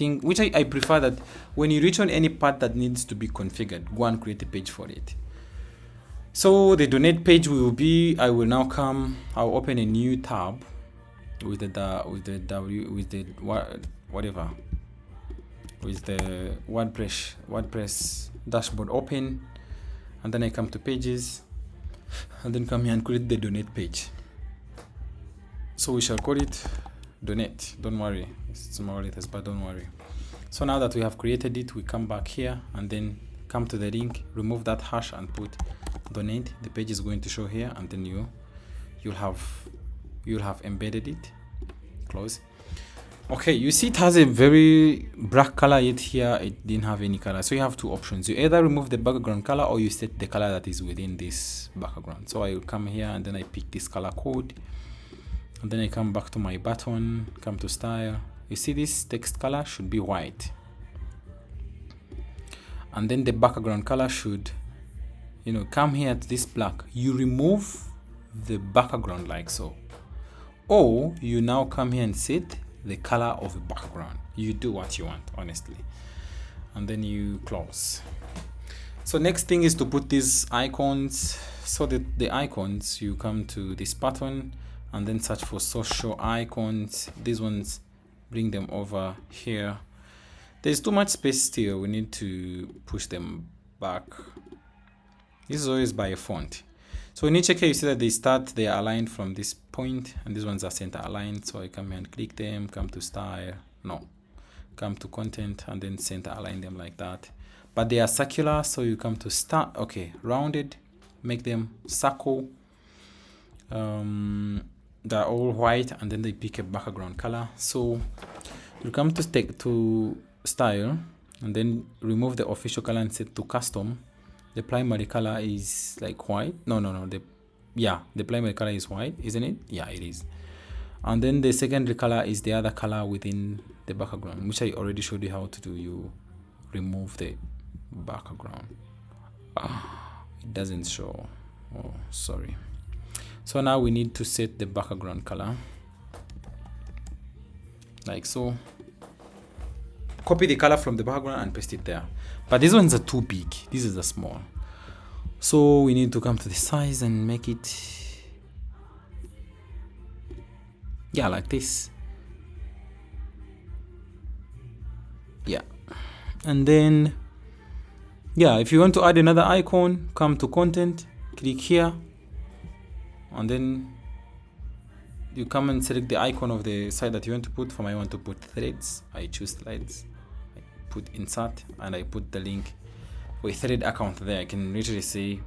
prefer that when you reach on any part that needs to be configured, go and create a page for it. So the donate page will be, I'll open a new tab with the WordPress dashboard open, and then I come to pages, and then come here and create the donate page. So we shall call it donate. Don't worry, it's small letters, but don't worry. So now that we have created it, we come back here and then come to the link, remove that hash and put donate. The page is going to show here, and then you'll have embedded it. Close. Okay, you see it has a very black color, yet here it didn't have any color. So you have two options. You either remove the background color or you set the color that is within this background. So I will come here and then I pick this color code, and then I come back to my button, come to style. You see this text color should be white, and then the background color should, come here to this black. You remove the background like so, or you now come here and set the color of the background. You do what you want, honestly, and then you close. So next thing is to put these icons. So the icons, you come to this button and then search for social icons. These ones, bring them over here. There's too much space still, we need to push them back. This is always by a font. So when you check here, you see that they are aligned from this point, and these ones are center aligned. So I come here and click them, come to style, come to content, and then center align them like that. But they are circular, so you come to start, rounded, make them circle. They're all white, and then they pick a background color. So you come to style, and then remove the official color and set to custom. The primary color is like white. No. The primary color is white, isn't it? Yeah, it is. And then the secondary color is the other color within the background, which I already showed you how to do. You remove the background. It doesn't show. Oh, sorry. So now we need to set the background color like so. Copy the color from the background and paste it there. But these ones are too big. This is a small. So we need to come to the size and make it, like this. Yeah. And then, if you want to add another icon, come to content, click here, and then you come and select the icon of the site that you want to put. For me, I want to put threads. I choose threads, I put insert, and I put the link for a thread account there. I can literally say,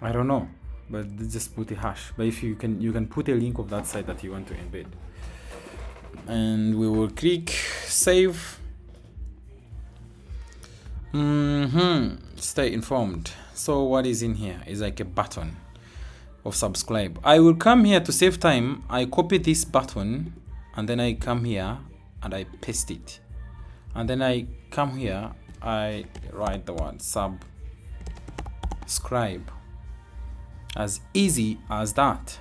I don't know, but just put a hash. But if you can put a link of that site that you want to embed, and we will click save. Stay informed. So what is in here is like a button of subscribe. I will come here to save time. I copy this button, and then I come here and I paste it, and then I come here, I write the word subscribe. As easy as that.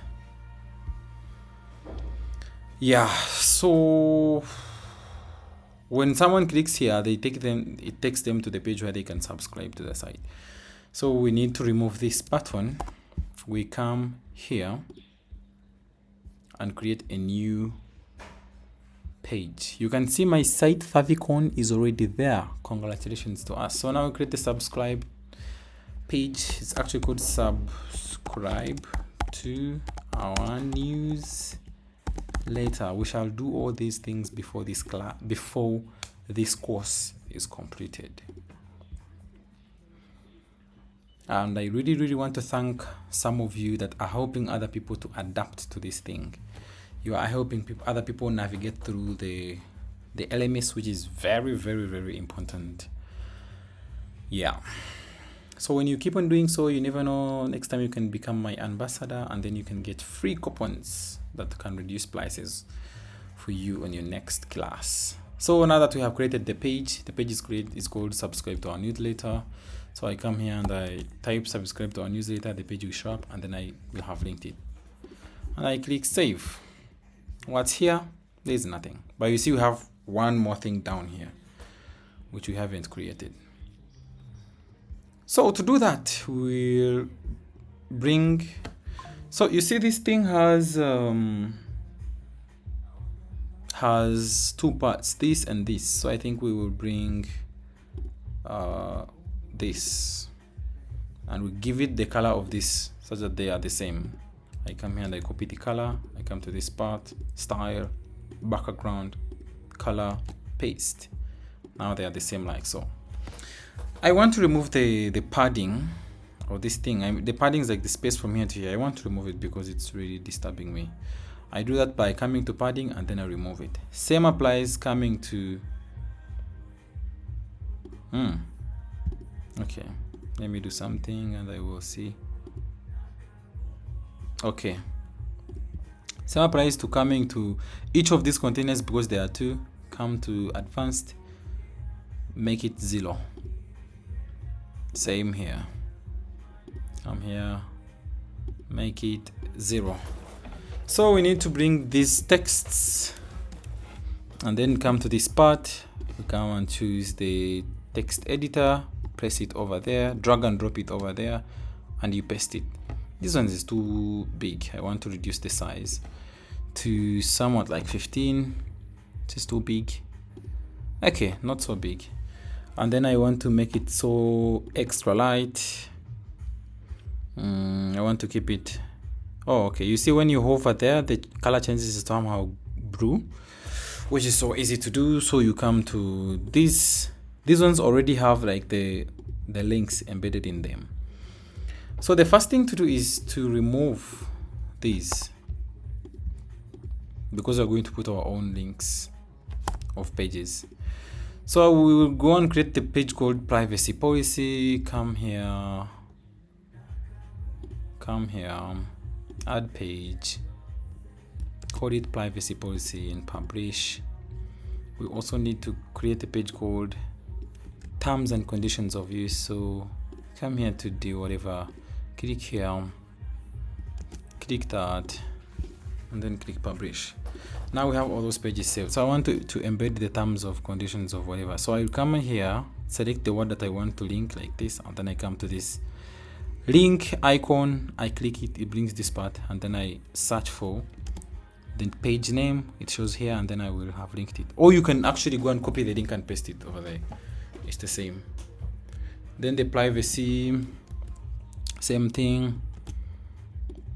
So when someone clicks here, it takes them to the page where they can subscribe to the site. So we need to remove this button. We come here and create a new page. You can see my site favicon is already there. Congratulations to us. So now we create the subscribe page. It's actually called subscribe to our newsletter. We shall do all these things before this course is completed. And I really want to thank some of you that are helping other people to adapt to this thing. You are helping other people navigate through the LMS, which is very important. So when you keep on doing so, you never know, next time you can become my ambassador, and then you can get free coupons that can reduce prices for you on your next class. So now that we have created the page is called subscribe to our newsletter. So I come here and I type subscribe to our newsletter, the page will show up, and then I will have linked it. And I click save. What's here? There's nothing. But you see we have one more thing down here, which we haven't created. So to do that, we'll bring, so you see this thing has two parts, this and this. So I think we will bring this. and we give it the color of this such that they are the same. I come here and I copy the color. I come to this part, style, background, color, paste. Now they are the same like so. I want to remove the padding or this thing. The padding is like the space from here to here. I want to remove it because it's really disturbing me. I do that by coming to padding and then I remove it. Same applies coming to okay, let me do something and I will see. Okay, same applies to coming to each of these containers because there are two. Come to advanced, make it 0. Same here, come here, make it 0. So we need to bring these texts and then come to this part. We come and choose the text editor, press it over there, drag and drop it over there, and you paste it. This one is too big. I want to reduce the size to somewhat like 15. This is too big. Okay, not so big. And then I want to make it so extra light. I want to keep it. Oh, okay. You see when you hover there, the color changes to somehow blue, which is so easy to do. So you come to this. These ones already have like the links embedded in them. So the first thing to do is to remove these because we're going to put our own links of pages. So we will go and create the page called privacy policy. Come here, add page, call it privacy policy and publish. We also need to create a page called terms and conditions of use. So come here to do whatever, click here, click that, and then click publish. Now we have all those pages saved. So I want to embed the terms of conditions of whatever. So I will come here, select the word that I want to link like this, and then I come to this link icon, I click it, it brings this part, and then I search for the page name, it shows here, and then I will have linked it. Or you can actually go and copy the link and paste it over there. It's the same. Then the privacy, same thing,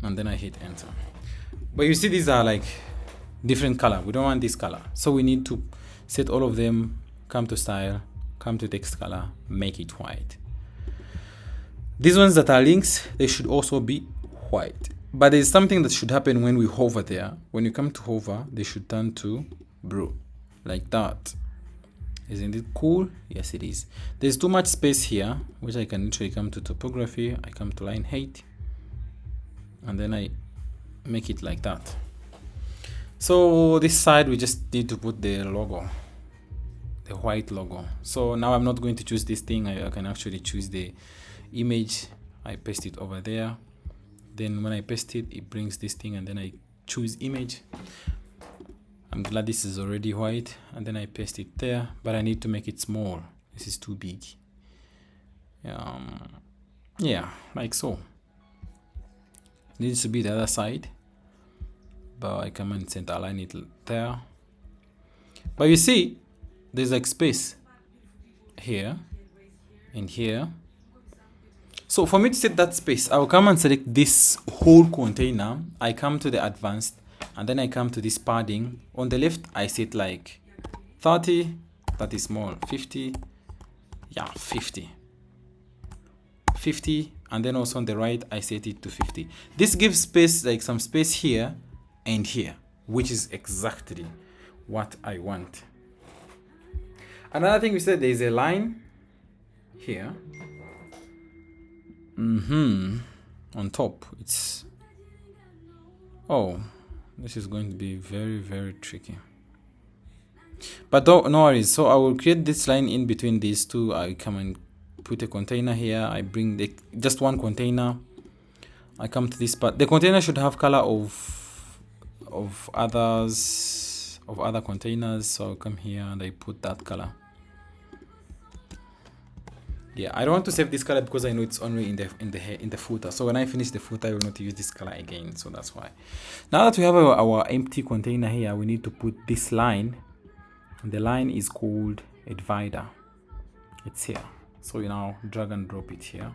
and then I hit enter. But you see these are like different color. We don't want this color, so we need to set all of them, come to style, come to text color, make it white. These ones that are links, they should also be white. But there's something that should happen when we hover there. When you come to hover, they should turn to blue, like that. Isn't it cool? Yes, it is. There's too much space here, which I can literally come to topography. I come to line height, and then I make it like that. So this side, we just need to put the logo, the white logo. So now I'm not going to choose this thing. I can actually choose the image. I paste it over there. Then when I paste it, it brings this thing, and then I choose image. I'm glad this is already white, and then I paste it there, but I need to make it small. This is too big. Yeah, like so. It needs to be the other side, but I come and center align it there. But you see, there's like space here and here. So for me to set that space, I will come and select this whole container. I come to the advanced, and then I come to this padding. On the left, I set like 30, that is small, 50, yeah, 50, and then also on the right, I set it to 50. This gives space, like some space here and here, which is exactly what I want. Another thing we said, there is a line here. On top, it's, oh, this is going to be very, very tricky. But no worries. So I will create this line in between these two. I come and put a container here. I bring just one container. I come to this part. The container should have color of other containers. So I'll come here and I put that color. Yeah, I don't want to save this color because I know it's only in the footer. So when I finish the footer, I will not use this color again. So that's why. Now that we have our empty container here, we need to put this line. The line is called a divider. It's here. So you now drag and drop it here.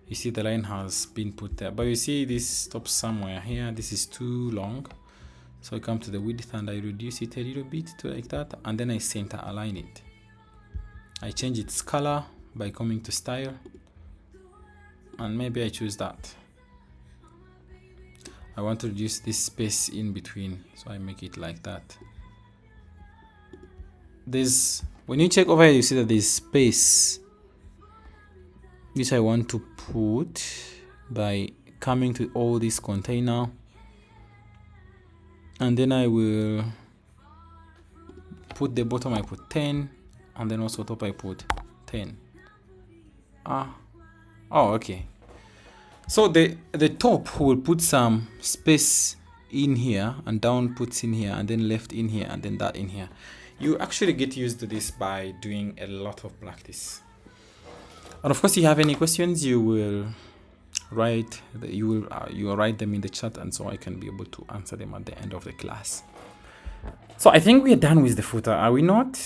You see the line has been put there, but you see this stops somewhere here. This is too long, so I come to the width and I reduce it a little bit to like that, and then I center align it. I change its color by coming to style, and maybe I choose that. I want to reduce this space in between, so I make it like that. When you check over here, you see that there's space which I want to put by coming to all this container, and then I will put the bottom, I put 10, and then also top I put 10. Okay, so the top will put some space in here, and down puts in here, and then left in here, and then that in here. You actually get used to this by doing a lot of practice. And of course, if you have any questions, you will write them in the chat, and so I can be able to answer them at the end of the class. So I think we are done with the footer, are we not?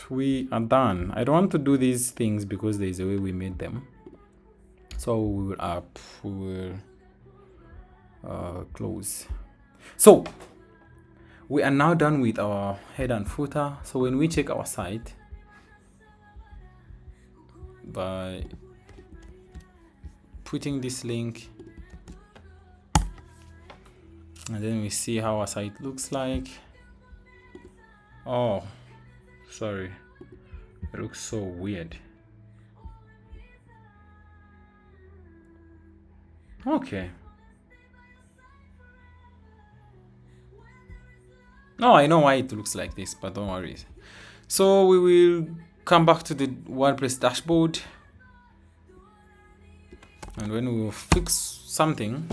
We are done. I don't want to do these things because there is a way we made them. So we will close. So we are now done with our header and footer. So when we check our site by putting this link, and then we see how our site looks like. Oh, sorry, it looks so weird. Okay. No, I know why it looks like this, but don't worry. So we will come back to the WordPress dashboard, and when we will fix something.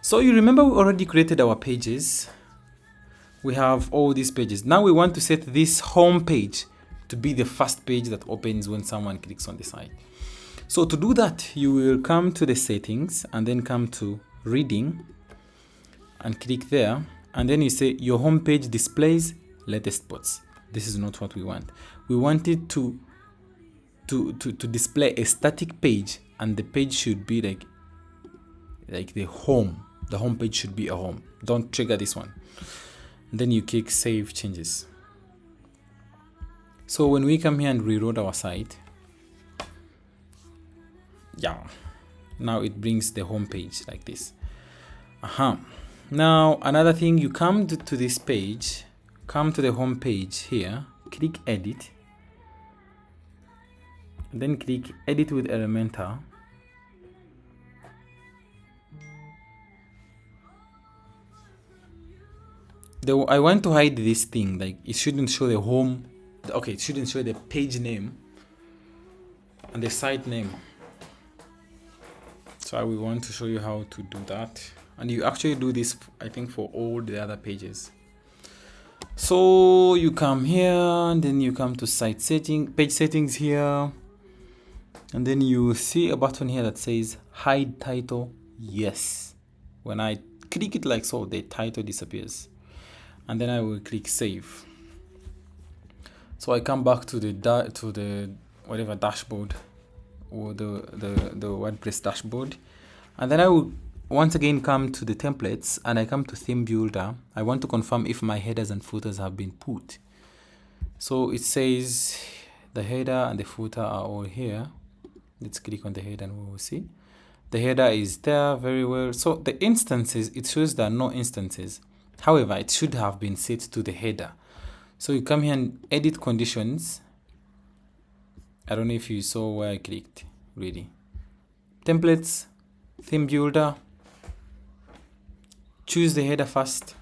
So you remember we already created our pages. We have all these pages. Now we want to set this home page to be the first page that opens when someone clicks on the site. So to do that, you will come to the settings and then come to reading and click there. And then you say your home page displays latest posts. This is not what we want. We want it to display a static page, and the page should be like the home. The home page should be a home. Don't trigger this one. And then you click save changes. So when we come here and reload our site, now it brings the home page like this. Now another thing, you come to this page, come to the home page here, click edit, and then click edit with Elementor. I want to hide this thing, like it shouldn't show the home. Okay, it shouldn't show the page name and the site name. So I will want to show you how to do that. And you actually do this, I think, for all the other pages. So you come here, and then you come to site setting, page settings here, and then you see a button here that says hide title. Yes. When I click it like so, the title disappears. And then I will click save. So I come back to the whatever dashboard, or the WordPress dashboard, and then I will once again come to the templates, and I come to theme builder. I want to confirm if my headers and footers have been put. So it says the header and the footer are all here. Let's click on the header and we will see the header is there very well. So the instances, it shows there are no instances. However, it should have been set to the header. So you come here and edit conditions. I don't know if you saw where I clicked. Really, templates, theme builder, choose the header first,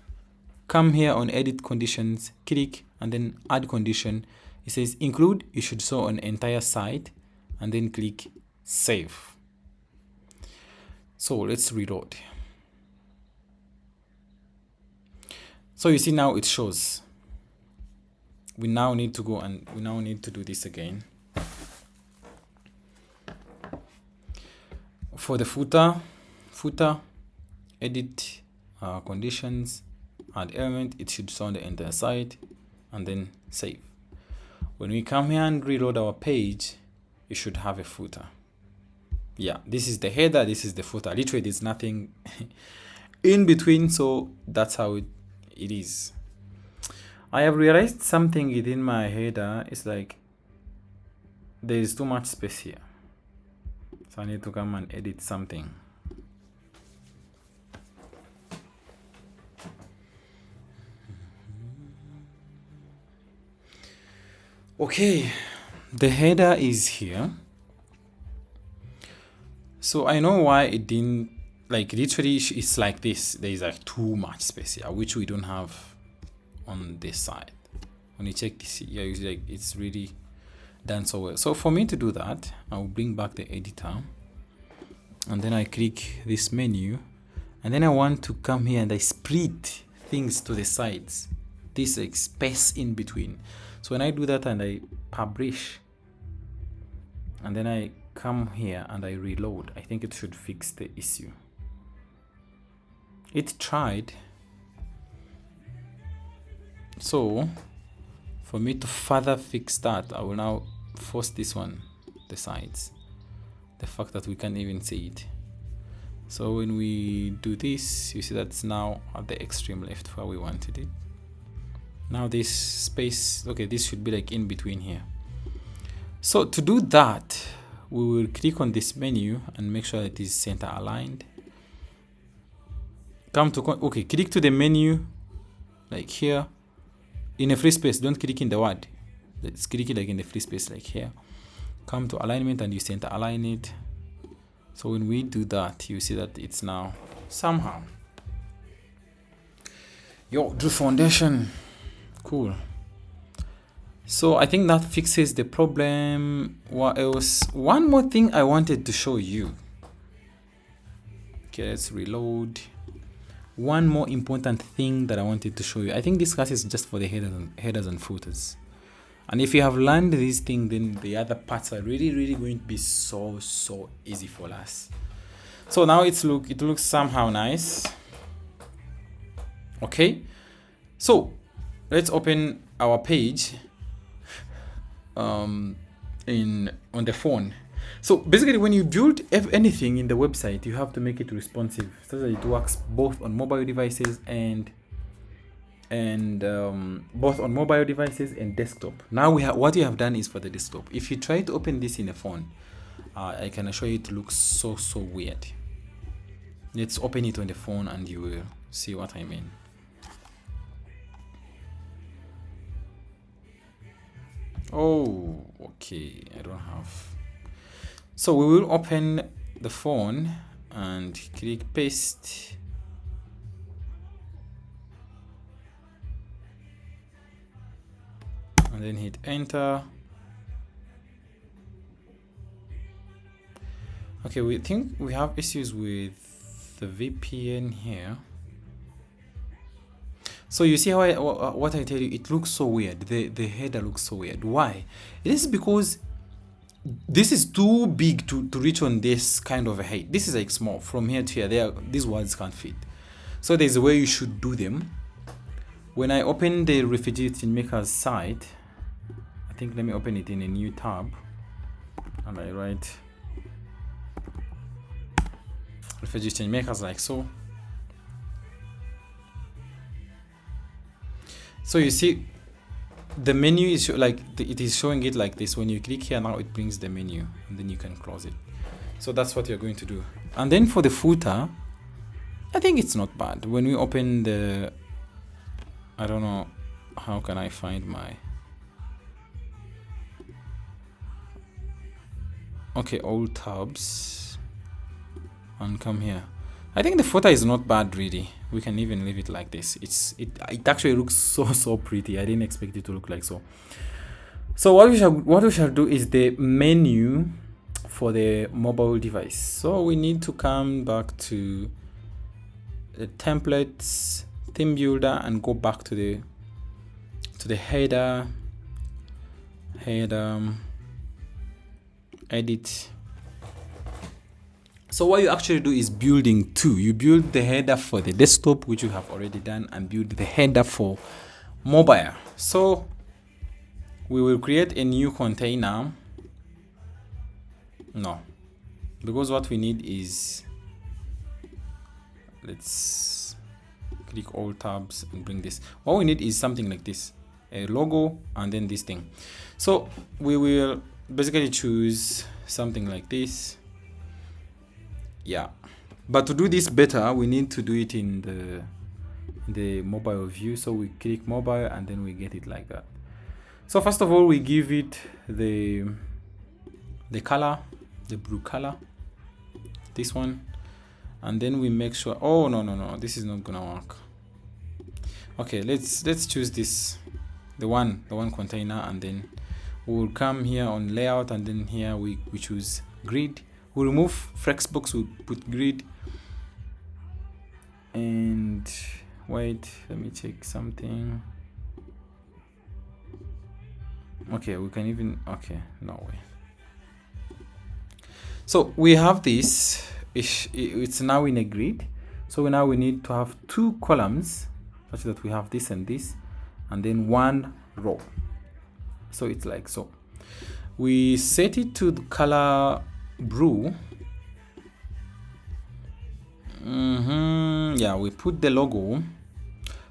come here on edit conditions, click, and then add condition. It says include, you should show on entire site, and then click save. So let's reload. So you see now it shows. We now need to go and we now need to do this again. For the footer, edit conditions, add element, it should show on the entire site, and then save. When we come here and reload our page, you should have a footer. Yeah, this is the header, this is the footer. Literally there's nothing in between, so that's how it is. I have realized something within my header. It's like there is too much space here, so I need to come and edit something. Okay, the header is here. So I know why it didn't, like literally it's like this. There is like too much space here, which we don't have on this side. When you check this here, you see like it's really done so well. So for me to do that, I'll bring back the editor and then I click this menu, and then I want to come here and I split things to the sides. This like space in between. So when I do that and I publish, and then I come here and I reload, I think it should fix the issue. It tried. So for me to further fix that, I will now force this one, the sides, the fact that we can't even see it. So when we do this, you see that's now at the extreme left where we wanted it. Now this space, okay, this should be like in between here. So to do that, we will click on this menu and make sure it is center aligned. Come to, okay, click to the menu like here in a free space. Don't click in the word. Let's click it like in the free space like here. Come to alignment and you center align it. So when we do that, you see that it's now somehow. Yo, do foundation. Cool. So I think that fixes the problem. What else? One more thing I wanted to show you. Okay, let's reload. One more important thing that I wanted to show you. I think this class is just for the headers and footers. And if you have learned this thing, then the other parts are really going to be so easy for us. So now it looks somehow nice. Okay, so let's open our page on the phone. So basically, when you build anything in the website, you have to make it responsive so that it works both on mobile devices and both on mobile devices and desktop. Now what you have done is for the desktop. If you try to open this in a phone, I can assure you it looks so weird. Let's open it on the phone and you will see what I mean. Oh, okay, I don't have. So we will open the phone and click paste. And then hit enter. Okay, we think we have issues with the VPN here. So you see how what I tell you, it looks so weird. The header looks so weird. Why? It is because this is too big to reach on this kind of a height. This is like small. From here to here, these words can't fit. So there's a way you should do them. When I open the Refugee Change Makers site, I think let me open it in a new tab. And I write Refugee Change Makers like so. So you see the menu is it is showing it like this. When you click here now, it brings the menu and then you can close it. So that's what you're going to do. And then for the footer, I think it's not bad. When we open the, I don't know, how can I find my, okay, all tabs and come here. I think the footer is not bad really. We can even leave it like this. It actually looks so pretty. I didn't expect it to look like so. So what we shall do is the menu for the mobile device. So we need to come back to the templates, theme builder, and go back to the header, edit. So what you actually do is building two. You build the header for the desktop, which you have already done, and build the header for mobile. So we will create a new container. No, because what we need is, let's click all tabs and bring this. All we need is something like this, a logo and then this thing. So we will basically choose something like this. Yeah, but to do this better, we need to do it in the mobile view. So we click mobile and then we get it like that. So first of all, we give it the color, the blue color, this one, and then we make sure, oh no, this is not gonna work. Okay, let's choose this, the one container, and then we'll come here on layout, and then here we choose grid. We'll remove Flexbox, we'll put grid. And wait, let me check something. Okay, we can even, okay, no way. So we have this, it's now in a grid. So now we need to have 2 columns such that we have this and this, and then 1 row. So it's like so. We set it to the color blue. Yeah, we put the logo.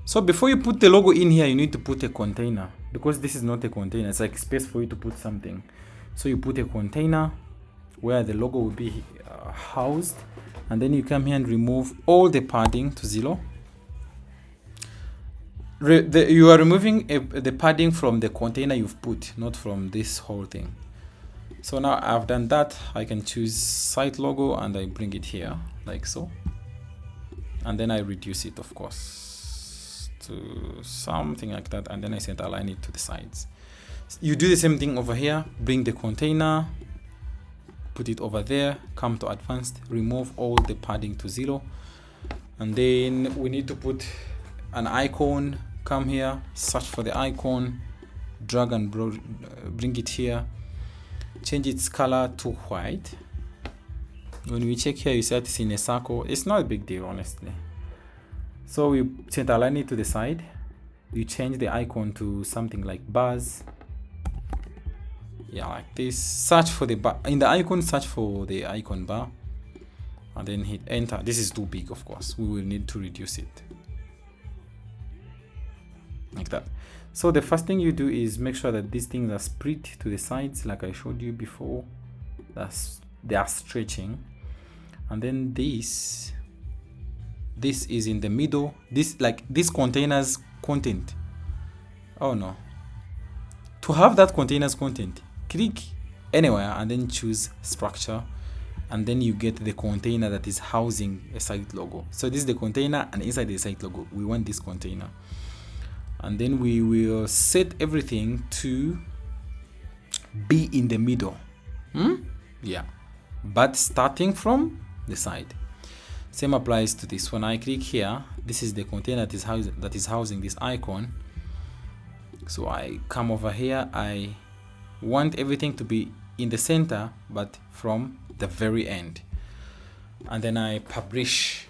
So before you put the logo in here, you need to put a container, because this is not a container, it's like space for you to put something. So you put a container where the logo will be housed, and then you come here and remove all the padding to 0. You are removing the padding from the container you've put, not from this whole thing. So now I've done that, I can choose site logo and I bring it here like so, and then I reduce it, of course, to something like that, and then I center align it to the sides. You do the same thing over here, bring the container, put it over there, come to advanced, remove all the padding to 0, and then we need to put an icon. Come here, search for the icon, drag and bring it here, change its color to white. When we check here, you see it's in a circle. It's not a big deal, honestly. So we center align it to the side. We change the icon to something like bars. Yeah, like this. Search for the bar in the icon, search for the icon bar, and then hit enter. This is too big, of course, we will need to reduce it like that. So the first thing you do is make sure that these things are split to the sides, like I showed you before. They are stretching, and then this is in the middle. This, like this container's content, oh no, to have that container's content, click anywhere and then choose structure, and then you get the container that is housing a site logo. So this is the container, and inside the site logo we want this container, and then we will set everything to be in the middle. Yeah, but starting from the side. Same applies to this. When I click here, this is the container that is housing this icon. So I come over here, I want everything to be in the center, but from the very end, and then I publish.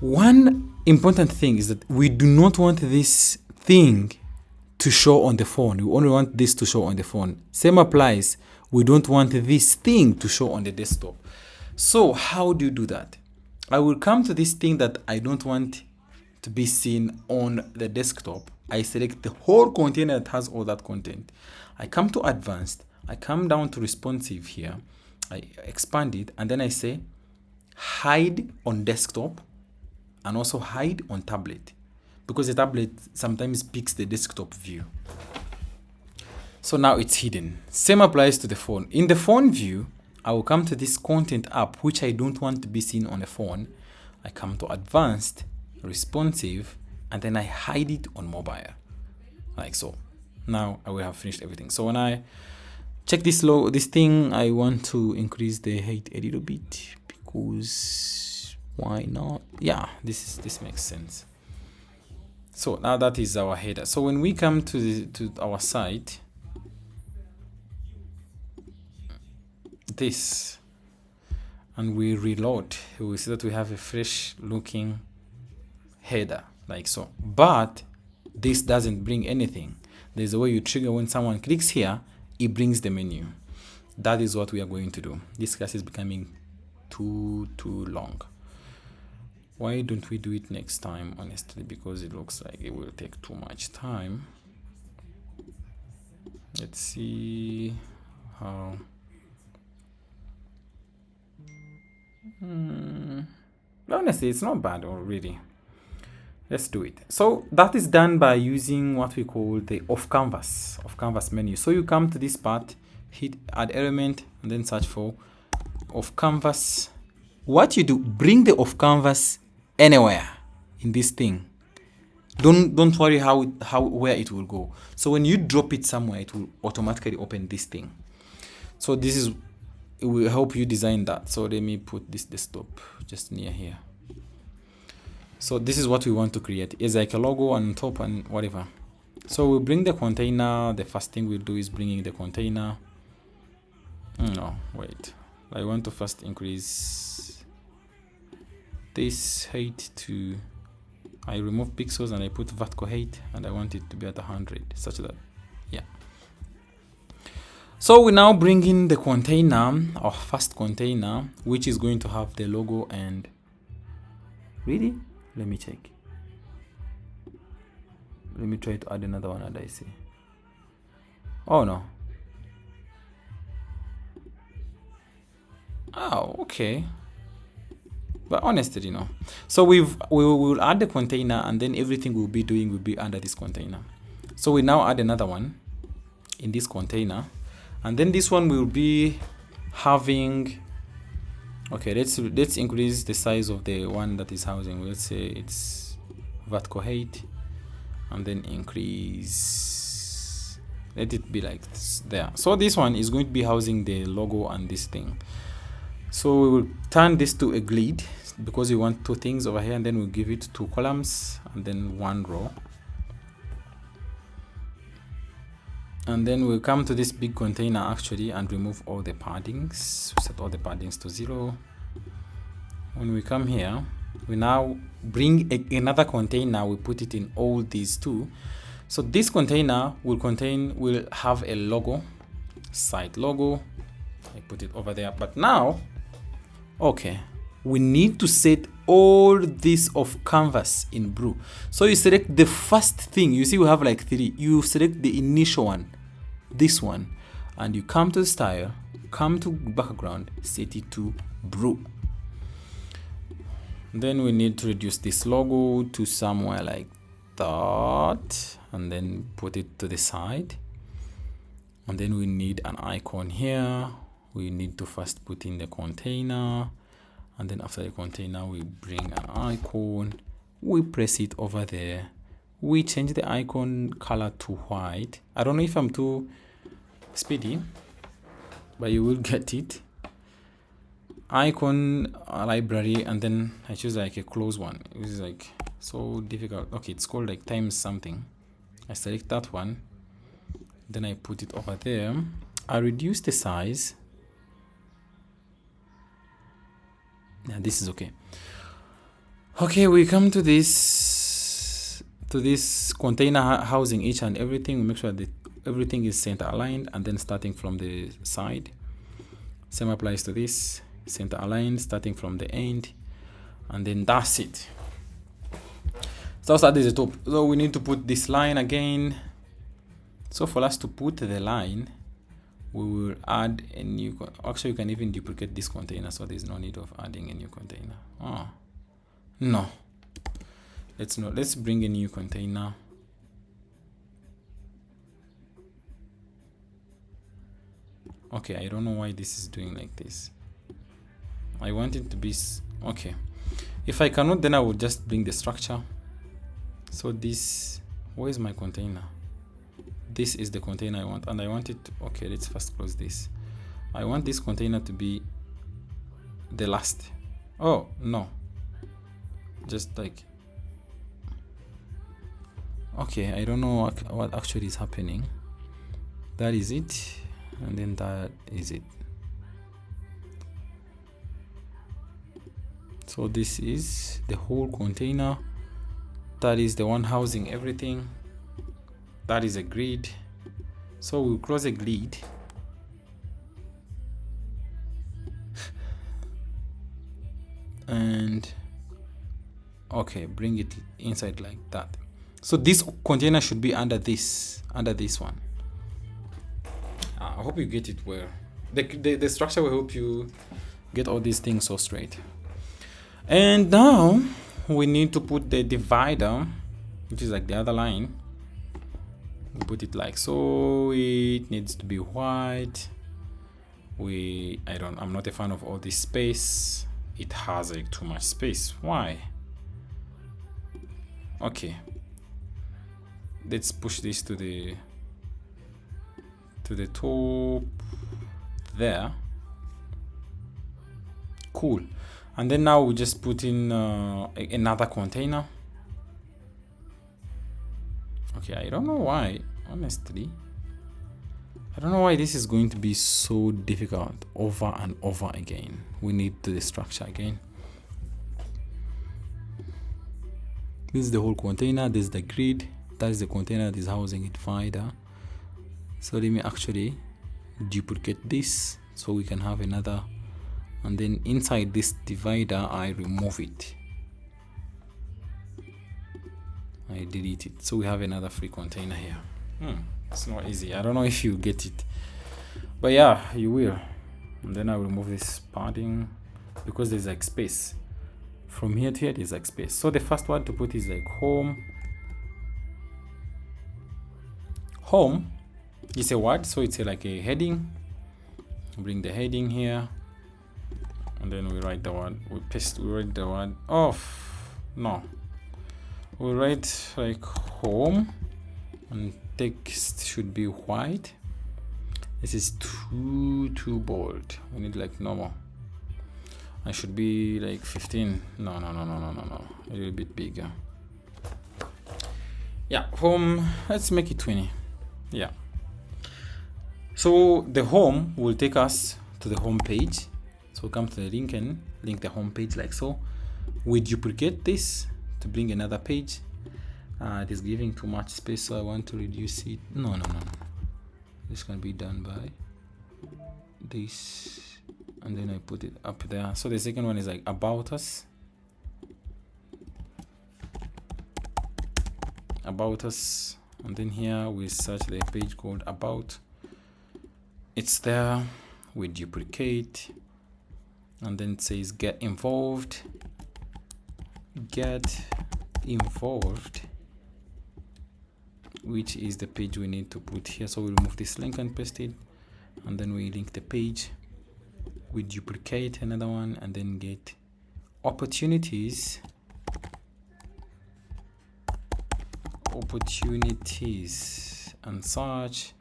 One important thing is that we do not want this thing to show on the phone. We only want this to show on the phone. Same applies. We don't want this thing to show on the desktop. So how do you do that? I will come to this thing that I don't want to be seen on the desktop. I select the whole container that has all that content. I come to advanced. I come down to responsive here. I expand it, and then I say hide on desktop and also hide on tablet, because the tablet sometimes picks the desktop view. So now it's hidden. Same applies to the phone. In the phone view, I will come to this content app, which I don't want to be seen on a phone. I come to advanced, responsive, and then I hide it on mobile, like so. Now I will have finished everything. So when I check this thing, I want to increase the height a little bit, because why not? Yeah, this makes sense. So now that is our header. So when we come to our site, this, and we reload, we see that we have a fresh looking header like so. But this doesn't bring anything. There's a way you trigger when someone clicks here, it brings the menu. That is what we are going to do. This class is becoming too long. Why don't we do it next time, honestly, because it looks like it will take too much time. Let's see how. Honestly, it's not bad already. Let's do it. So that is done by using what we call the off canvas menu. So you come to this part, hit add element, and then search for off canvas. What you do, bring the off canvas anywhere in this thing. Don't worry where it will go. So when you drop it somewhere, it will automatically open this thing. So this is, it will help you design that. So let me put this desktop just near here. So this is what we want to create. It's like a logo on top and whatever. So we'll bring the container. The first thing we'll do is bringing the container. No, wait. I want to first increase this height to, I remove pixels and I put vertical height, and I want it to be at 100, such that, yeah. So we now bring in the container, our first container, which is going to have the logo and, really? Let me check. Let me try to add another one and I see. Oh no. Oh, okay. But honestly, no. So we will add the container, and then everything we'll be doing will be under this container. So we now add another one in this container, and then this one will be having, okay, let's increase the size of the one that is housing. Let's say it's vertical height, and then increase, let it be like this there. So this one is going to be housing the logo and this thing. So we will turn this to a grid because we want two things over here, and then we'll give it 2 columns and then 1 row. And then we'll come to this big container actually and remove all the paddings. Set all the paddings to 0. When we come here, we now bring another container. We put it in all these two. So this container will have a logo, site logo. I put it over there. But now, okay, we need to set all this of canvas in blue. So you select the first thing. You see we have like 3. You select the initial one, this one, and you come to style, come to background, set it to blue. Then we need to reduce this logo to somewhere like that, and then put it to the side. And then we need an icon here. We need to first put in the container, and then after the container we bring an icon, we press it over there, we change the icon color to white. I don't know if I'm too speedy, but you will get it. Icon library, and then I choose like a close one. It is like so difficult. Okay, it's called like times something. I select that one, then I put it over there. I reduce the size. Yeah, this is okay. Okay, we come to this container housing each and everything. We make sure that everything is center aligned, and then starting from the side. Same applies to this, center aligned starting from the end, and then that's it. So that is the top. So we need to put this line again. So for us to put the line, we will add a new, actually you can even duplicate this container, so there's no need of adding a new container. Oh no, let's bring a new container. Okay, I don't know why this is doing like this. I want it to be okay. If I cannot, then I will just bring the structure. So this, where is my container? This is the container I want, and I want it to, okay, let's first close this. I want this container to be the last. Oh no, just like, okay, I don't know what actually is happening. That is it, and then that is it. So this is the whole container. That is the one housing everything. That is a grid. So we'll close a grid. and okay, bring it inside like that. So this container should be under this one. I hope you get it well. The structure will help you get all these things so straight. And now we need to put the divider, which is like the other line. We put it like so. It needs to be white. I'm not a fan of all this space. It has like too much space. Why? Okay, let's push this to the top there. Cool. And then now we just put in another container. Okay, I don't know why, honestly. I don't know why this is going to be so difficult over and over again. We need the structure again. This is the whole container. This is the grid. That is the container that is housing a divider. So let me actually duplicate this so we can have another. And then inside this divider, I remove it. I delete it. So we have another free container here. It's not easy. I don't know if you get it. But yeah, you will. And then I will remove this padding because there's like space. From here to here, there's like space. So the first one to put is like home. Home is a word, so it's like a heading. Bring the heading here. And then we write the word. We write the word off. No. We write like home. And text should be white. This is too bold. We need like normal. I should be like 15. No. A little bit bigger. Yeah, home. Let's make it 20. Yeah. So the home will take us to the home page. So come to the link and link the home page like so. We duplicate this to bring another page. It is giving too much space, so I want to reduce it. No. This can be done by this. And then I put it up there. So the second one is like about us. About us. And then here we search the page called about. It's there. We duplicate. And then it says get involved. Get involved. Which is the page we need to put here. So we remove this link and paste it. And then we link the page. We duplicate another one and then get opportunities and search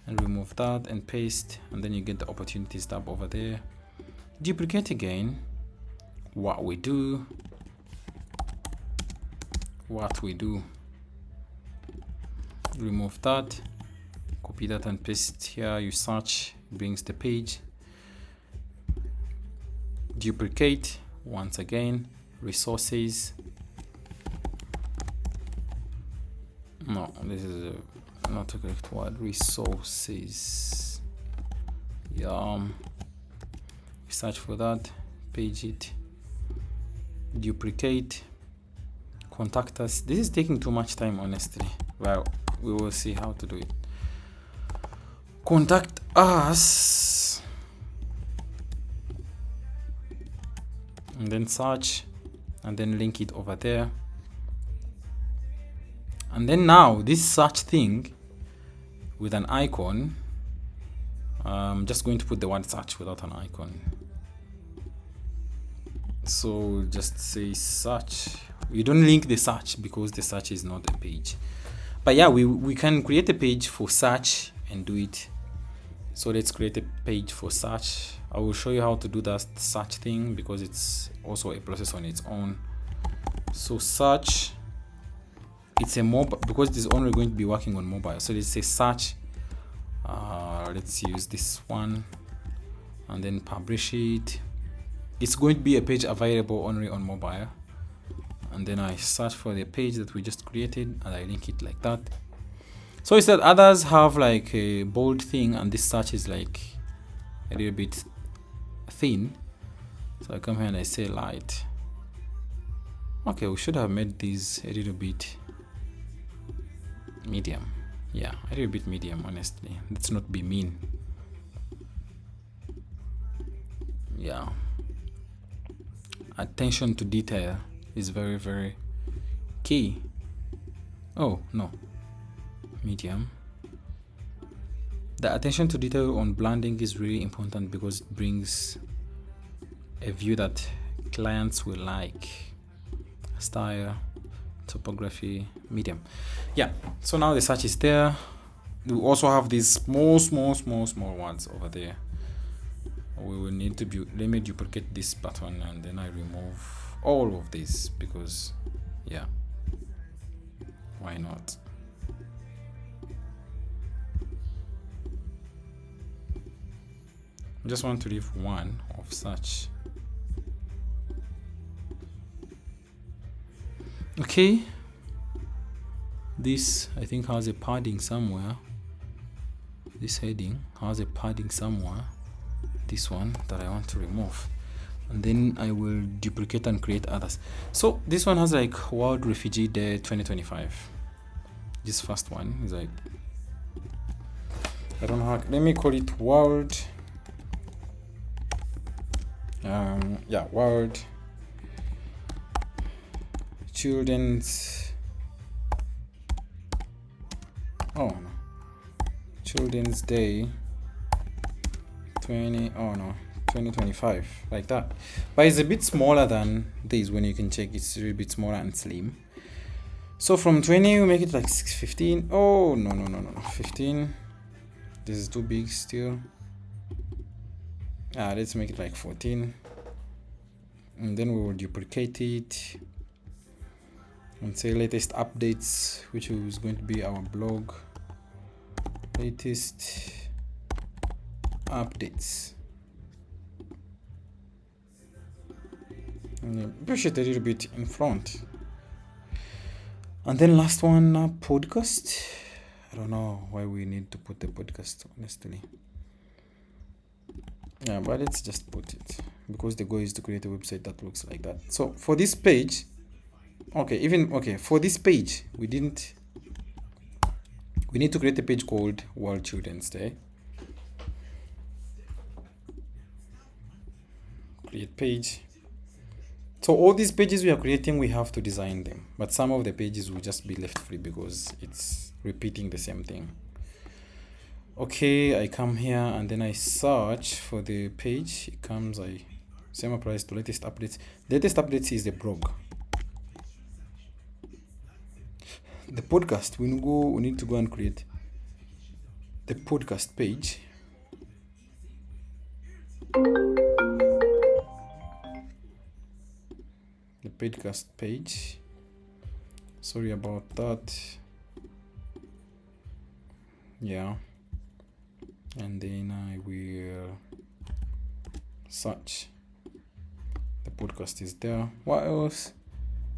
and remove that and paste, and then you get the opportunities tab over there. Duplicate again. What we do, remove that, copy that and paste here. You search, brings the page. Duplicate once again, resources. No, this is not the correct word. Resources. Yeah. Search for that, page it, duplicate, contact us. This is taking too much time, honestly. Well, we will see how to do it. Contact us. And then search and then link it over there. And then now this search thing with an icon, I'm just going to put the word search without an icon. So just say search. You don't link the search because the search is not a page. But yeah, we can create a page for search and do it. So let's create a page for search. I will show you how to do that search thing because it's also a process on its own. So search, it's a mobile because it's only going to be working on mobile. So let's say search. Let's use this one and then publish it. It's going to be a page available only on mobile. And then I search for the page that we just created and I link it like that. So instead others have like a bold thing and this search is like a little bit thin. So I come here and I say light. Okay, we should have made these a little bit medium. Yeah, a little bit medium, honestly. Let's not be mean. Yeah. Attention to detail is very, very key. Oh, no. Medium. The attention to detail on blending is really important because it brings a view that clients will like. Style, typography, medium. Yeah, so now the search is there. We also have these small ones over there. We will need to let me duplicate this button and then I remove all of this because yeah, why not? I just want to leave one of such. Okay, this I think has a padding somewhere. This heading has a padding somewhere. This one that I want to remove, and then I will duplicate and create others. So this one has like World Refugee Day 2025. This first one is like, I don't know how, let me call it World World Children's Children's Day 2025, like that. But it's a bit smaller than this. When you can check, it's a little bit smaller and slim. So from 20 we make it like 15. Oh no 15. This is too big still. Let's make it like 14, and then we will duplicate it and say latest updates, which is going to be our blog. Latest updates, and push it a little bit in front. And then last one, podcast. I don't know why we need to put the podcast, honestly. Yeah, but let's just put it because the goal is to create a website that looks like that. So for this page, for this page, we need to create a page called World Children's Day. Create page. So all these pages we are creating, we have to design them, but some of the pages will just be left free because it's repeating the same thing. Okay, I come here and then I search for the page. It comes, same applies to latest updates. Latest updates is the blog. The podcast, we need to go and create the podcast page. The podcast page. Sorry about that. Yeah. And then I will search. The podcast is there. What else?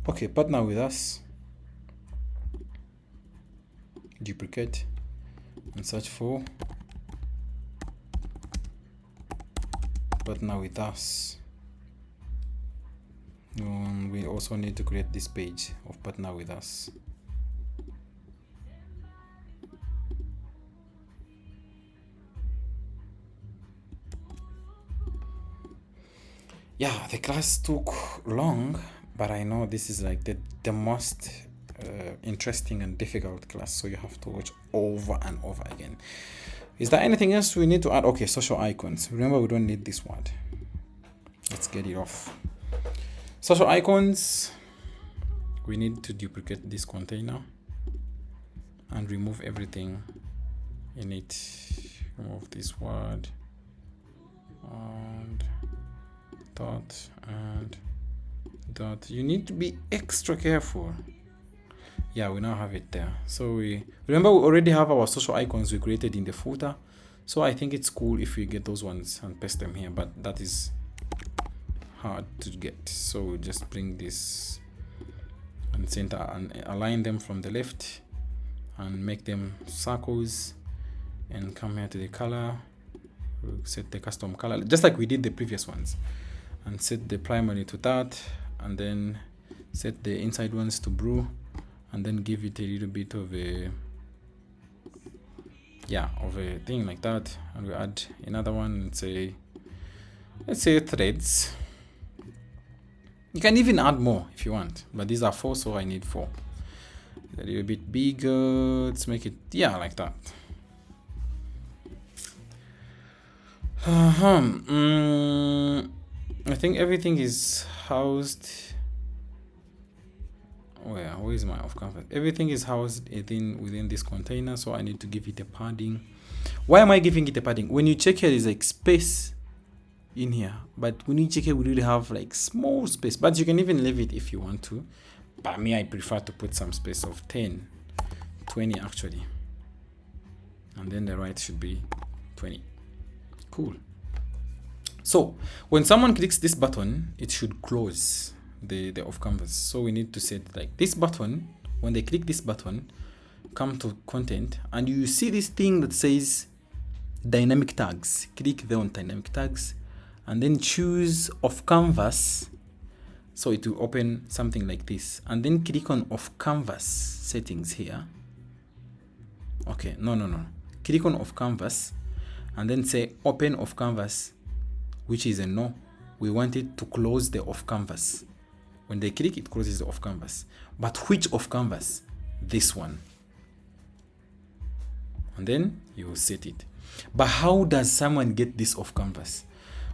Okay, partner with us. Duplicate and search for partner with us. We also need to create this page of partner with us. Yeah, the class took long, but I know this is like the most interesting and difficult class, so you have to watch over and over again. Is there anything else we need to add? Okay, social icons. Remember, we don't need this word. Let's get it off. Social icons, we need to duplicate this container and remove everything in it. Remove this word and dot and dot. You need to be extra careful. Yeah, we now have it there. So we already have our social icons we created in the footer. So I think it's cool if we get those ones and paste them here, but that is hard to get. So we'll just bring this and center and align them from the left and make them circles and come here to the color. We'll set the custom color just like we did the previous ones. and set the primary to that, and then set the inside ones to brew, and then give it a little bit of a thing like that, and we add another one and say, let's say threads. You can even add more if you want, but these are 4, so I need 4. A little bit bigger. Let's make it like that. I think everything is housed. Where is my off canvas? Everything is housed within this container, so I need to give it a padding. Why am I giving it a padding? When you check here, there's like space in here, but when you check here, we really have like small space, but you can even leave it if you want to. But me, I prefer to put some space of 10, 20 actually, and then the right should be 20. Cool. So when someone clicks this button, it should close the off canvas. So we need to set like this button. When they click this button, come to content, and you see this thing that says dynamic tags. Click there on dynamic tags, and then choose off canvas. So it will open something like this, and then click on off canvas settings here. Okay, no. Click on off canvas, and then say open off canvas, which is a no. We want it to close the off canvas. When they click, it closes the off canvas. But which off canvas? This one. And then you will set it. But how does someone get this off canvas?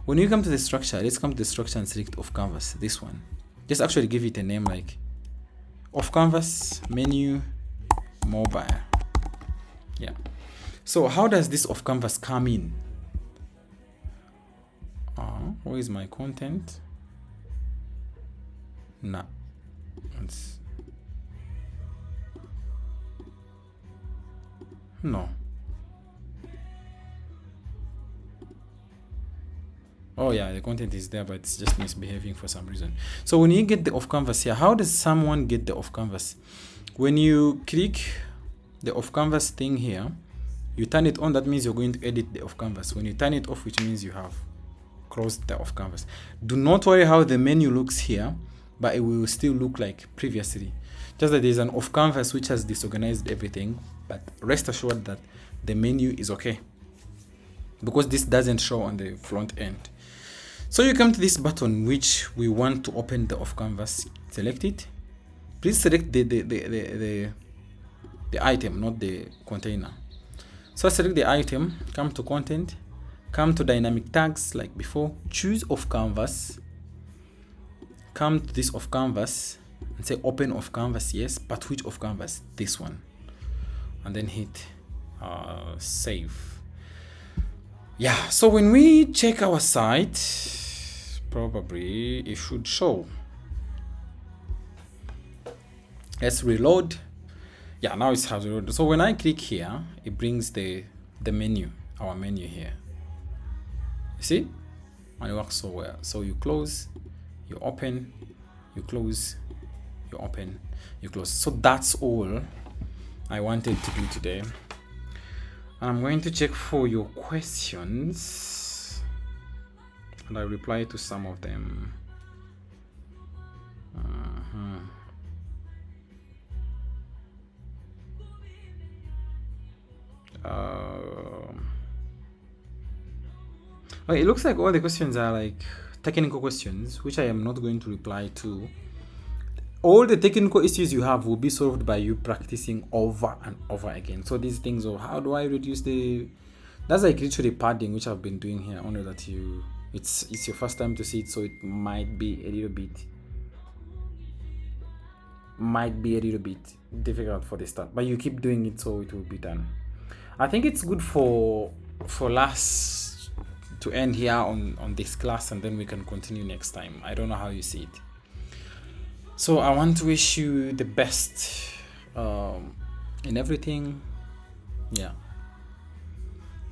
When you come to the structure, let's come to the structure and select off canvas, this one. Just actually give it a name like off canvas menu mobile. Yeah. So how does this off canvas come in? Where is my content? No. Oh yeah, the content is there, but it's just misbehaving for some reason. So when you get the off canvas here, how does someone get the off canvas? When you click the off canvas thing here, you turn it on, that means you're going to edit the off canvas. When you turn it off, which means you have closed the off canvas. Do not worry how the menu looks here, but it will still look like previously. Just that there's an off canvas which has disorganized everything, but rest assured that the menu is okay, because this doesn't show on the front end. So you come to this button which we want to open the off canvas. Select it. Please select the item, not the container. So select the item, come to content, come to dynamic tags like before, choose off canvas, come to this off canvas and say open off canvas, yes, but which off canvas? This one. And then hit save. Yeah, so when we check our site, probably it should show. Let's reload. Yeah, now it's has reloaded. So when I click here, it brings the menu, our menu here. You see? And it works so well. So you close, you open, you close, you open, you close. So that's all I wanted to do today. I'm going to check for your questions, and I reply to some of them. Okay, it looks like all the questions are like technical questions, which I am not going to reply to. All the technical issues you have will be solved by you practicing over and over again. So these things of how do I reduce that's like literally padding, which I've been doing here. Only that it's your first time to see it, so it might be a little bit difficult for the start, but you keep doing it, so it will be done. I think it's good for last to end here on this class, and then we can continue next time. I don't know how you see it. So I want to wish you the best in everything. Yeah.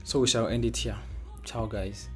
So we shall end it here. Ciao, guys.